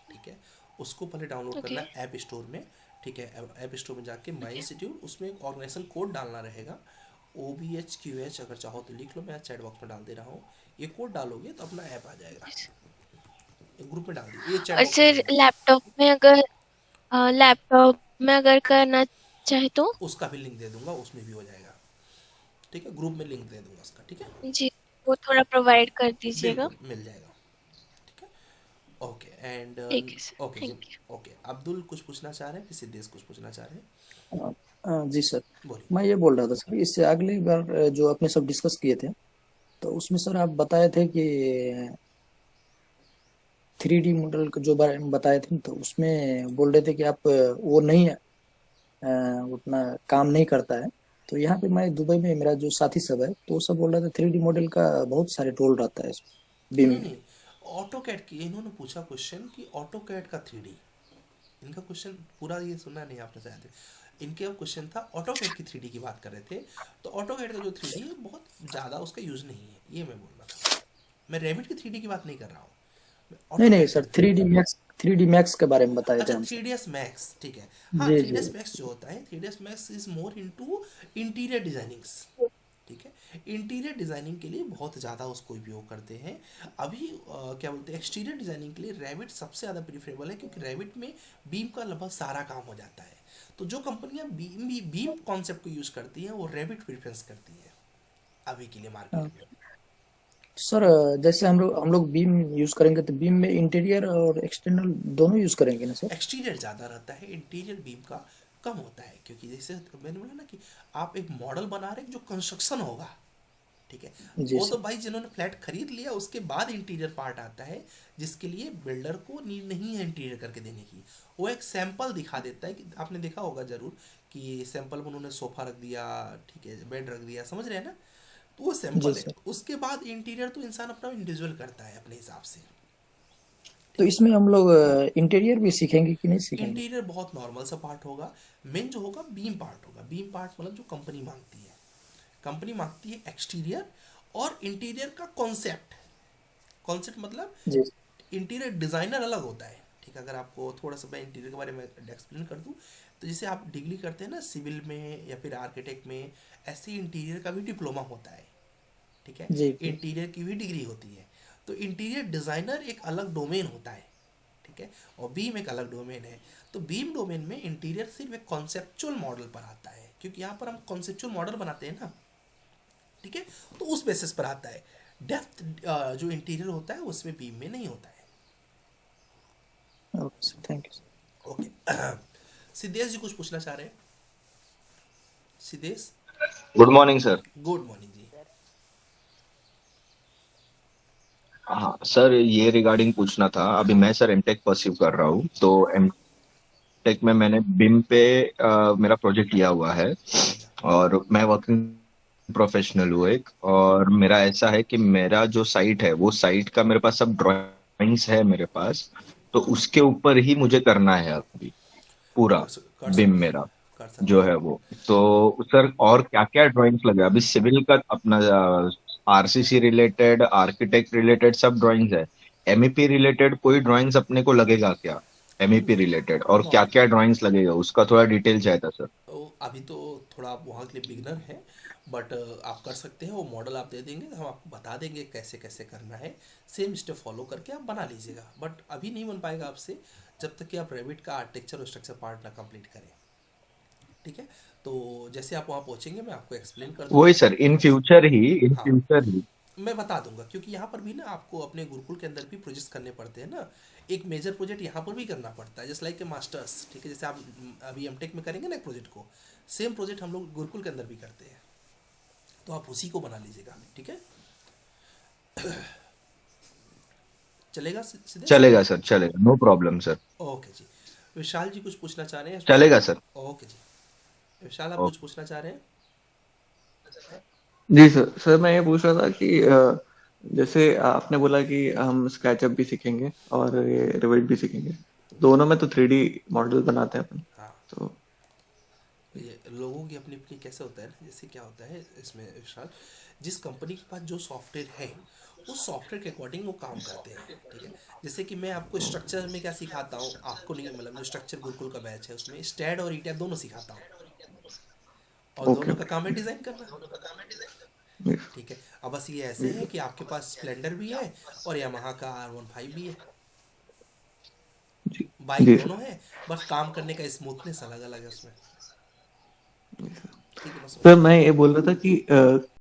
ठीक है। उसको पहले डाउनलोड करना है ऐप स्टोर में, ठीक है। ऐप स्टोर में जाके माई इंस्टीट्यूट, उसमें एक ऑर्गेनाइजेशन कोड डालना रहेगा, OBHQH, अगर चाहो तो लिख लो, मैं चैट बॉक्स में डाल दे रहा हूँ। ये कोड डालोगे तो अपना ऐप आ जाएगा, ग्रुप में डाल दीजिए। और सर लैपटॉप में अगर करना चाहे तो उसका भी लिंक दे दूंगा, उसमें भी हो जाएगा, ठीक है। ग्रुप में लिंक दे दूंगा उसका, ठीक है जी, वो थोड़ा प्रोवाइड कर दीजिएगा। मिल जाएगा, ठीक है। ओके एंड ठीक है सर, ओके जी, थैंक यू। ओके अब्दुल कुछ पूछना चाह रहे हैं, फिर सिद्धेश कुछ पूछना चाह रहे हैं, जी सर, बोलिए। मैं ये बोल रहा था सर, इससे अगली बार जो अपने सब डिस्कस किए थे, तो उसमें सर आप बताए थे कि 3D मॉडल के जो बारे में बताए थे, तो उसमें बोल रहे थे कि आप वो नहीं उतना काम नहीं करता है। तो यहाँ पे मैं दुबई में, मेरा जो साथी सब है, तो वो सब बोल रहा था 3D मॉडल का बहुत सारे टूल रहता है बीम नहीं में। नहीं, ऑटो कैड की इन्होंने पूछा क्वेश्चन कि ऑटो कैड का 3D, इनका क्वेश्चन पूरा ये सुना नहीं आपने शायद, इनके अब क्वेश्चन था ऑटो कैड की 3D की बात कर रहे थे। तो ऑटो कैड का जो 3D है बहुत ज़्यादा उसका यूज़ नहीं है, ये मैं बोल रहा था। मैं रैबिट की 3D की बात नहीं कर रहा हूँ, मैं नहीं नहीं AutoCAD सर, की 3D मैक्स के बारे में बताए थे अच्छा हमसे। 3ds मैक्स, ठीक है। हाँ जी 3ds जी मैक्स जो होता है, 3ds max is more into interior designings, ठीक है। इंटीरियर डिजाइनिंग के लिए बहुत ज़्यादा उसको उपयोग करते हैं। अभी क्या बोलते हैं, एक्सटीरियर डिजाइनिंग के लिए रैबिट सबसे ज़्यादा प्रीफरेबल है, क्योंकि रैबिट में बीम का लगभग सारा काम हो जाता है। तो जो कंपनियां बीम कॉन्सेप्ट को यूज़ करती हैं वो रैबिट प्रेफरेंस करती है अभी के लिए मार्केट में। सर, जैसे हम लोग बीम यूज करेंगे, तो बीम में इंटीरियर और एक्सटर्नल दोनों यूज करेंगे ना सर? एक्सटीरियर ज़्यादा रहता है, इंटीरियर बीम का कम होता है, क्योंकि जैसे मैंने बोला ना कि आप एक मॉडल बना रहे हैं जो कंस्ट्रक्शन होगा, ठीक है। जी वो तो सर। भाई जिन्होंने फ्लैट खरीद लिया उसके बाद इंटीरियर पार्ट आता है, जिसके लिए बिल्डर को नीड नहीं है इंटीरियर करके देने की। वो एक सैंपल दिखा देता है, कि आपने देखा होगा ज़रूर कि सैंपल में उन्होंने सोफ़ा रख दिया, ठीक है, बेड रख दिया, समझ रहे हैं ना। तो वो जी सैंपल है, सर। उसके बाद इंटीरियर तो इंसान अपना इंडिविजुअल करता है अपने हिसाब से। तो इसमें हम लोग इंटीरियर भी सीखेंगे कि नहीं सीखेंगे? इंटीरियर बहुत नॉर्मल सा पार्ट होगा, मेन जो होगा बीम पार्ट होगा। बीम पार्ट मतलब जो कंपनी मांगती है, कंपनी मांगती है एक्सटीरियर और इंटीरियर का कॉन्सेप्ट। कॉन्सेप्ट मतलब जी इंटीरियर डिज़ाइनर अलग होता है, ठीक है। अगर आपको थोड़ा सा मैं इंटीरियर के बारे में एक्सप्लेन कर दूं, तो जैसे आप डिग्री करते हैं ना सिविल में या फिर आर्किटेक्ट में, ऐसे इंटीरियर का भी डिप्लोमा होता है, ठीक है। जी जी। इंटीरियर की भी डिग्री होती है। तो इंटीरियर डिज़ाइनर एक अलग डोमेन होता है, ठीक है, और बीम एक अलग डोमेन है। तो बीम डोमेन में इंटीरियर सिर्फ एक कॉन्सेप्चुअल मॉडल पर आता है, क्योंकि यहाँ पर हम कॉन्सेप्चुअल मॉडल बनाते हैं ना, ठीक है। तो उस बेसिस पर आता है। डेप्थ जो इंटीरियर होता है उसमें बीम में नहीं होता है। Okay sir, thank you sir. Okay Siddhesh ji कुछ पूछना चाह रहे हैं? Siddhesh, good morning sir. Good morning जी। हाँ सर, ये रिगार्डिंग पूछना था। अभी मैं सर एमटेक परस्यू कर रहा हूँ, तो एमटेक में मैंने बिम पे मेरा प्रोजेक्ट लिया हुआ है, और मैं वर्किंग प्रोफेशनल हूँ एक। और मेरा ऐसा है कि मेरा जो साइट है, वो साइट का मेरे पास सब ड्राइंग्स है मेरे पास, तो उसके ऊपर ही मुझे करना है अभी पूरा कर बिम सकते मेरा कर सकते जो है वो। तो सर और क्या क्या ड्राइंग्स लगे? अभी सिविल का अपना आरसीसी रिलेटेड, आर्किटेक्ट रिलेटेड सब ड्राइंग्स है। एमईपी रिलेटेड कोई ड्राइंग्स अपने को लगेगा क्या? एमईपी रिलेटेड और क्या क्या ड्राइंग्स लगेगा, उसका थोड़ा डिटेल चाहिए था सर। अभी तो थोड़ा आप वहाँ के लिए बिगनर हैं, बट आप कर सकते हैं। वो मॉडल आप दे देंगे, हम आपको बता देंगे कैसे कैसे करना है। सेम स्टेप फॉलो करके आप बना लीजिएगा, बट अभी नहीं बन पाएगा आपसे जब तक कि आप रेविट का आर्किटेक्चर और स्ट्रक्चर पार्ट ना कंप्लीट करें, ठीक है। तो जैसे आप वहाँ पहुँचेंगे मैं आपको एक्सप्लेन कर दूँगा। वही सर, इन फ्यूचर ही मैं बता दूंगा, क्योंकि यहाँ पर भी ना आपको अपने गुरुकुल के अंदर भी प्रोजेक्ट्स करने पड़ते हैं ना। एक मेजर प्रोजेक्ट यहाँ पर भी करना पड़ता है, जस्ट लाइक ए मास्टर्स, ठीक है। जैसे आप अभी एमटेक में करेंगे ना एक प्रोजेक्ट को, सेम प्रोजेक्ट हम लोग गुरुकुल के अंदर भी करते हैं, तो आप उसी को बना लीजिएगा, ठीक है। चलेगा सिद्धेश? चलेगा सर, चलेगा, नो प्रॉब्लम सर। ओके जी। विशाल जी कुछ पूछना चाह रहे हैं? चलेगा सर। ओके जी, विशाल आप कुछ पूछना चाह रहे हैं? जी सर। सर मैं ये पूछ रहा था कि जैसे आपने बोला कि हम स्केचअप भी सीखेंगे और ये रिविट भी सीखेंगे, दोनों में तो 3D मॉडल बनाते हैं अपन। हाँ, तो ये लोगों की अपनी अपनी कैसे होता है ना, जैसे क्या होता है इसमें विशाल, जिस कंपनी के पास जो सॉफ्टवेयर है उस सॉफ्टवेयर के अकॉर्डिंग वो काम करते हैं, ठीक है। जैसे कि मैं आपको स्ट्रक्चर में क्या सिखाता हूँ, आपको नहीं, मतलब जो स्ट्रक्चर गुरुकुल का बैच है उसमें स्टैड और ईटैब दोनों सिखाता हूँ, और दोनों का काम है डिज़ाइन करना, ठीक है। अब बस ये ऐसे है कि आपके पास स्प्लेंडर भी है और यामाहा का R15 भी है, बाइक दोनों है, बस काम करने का स्मूथनेस अलग अलग है उसमें, ठीक है। सर मैं ये बोल रहा था कि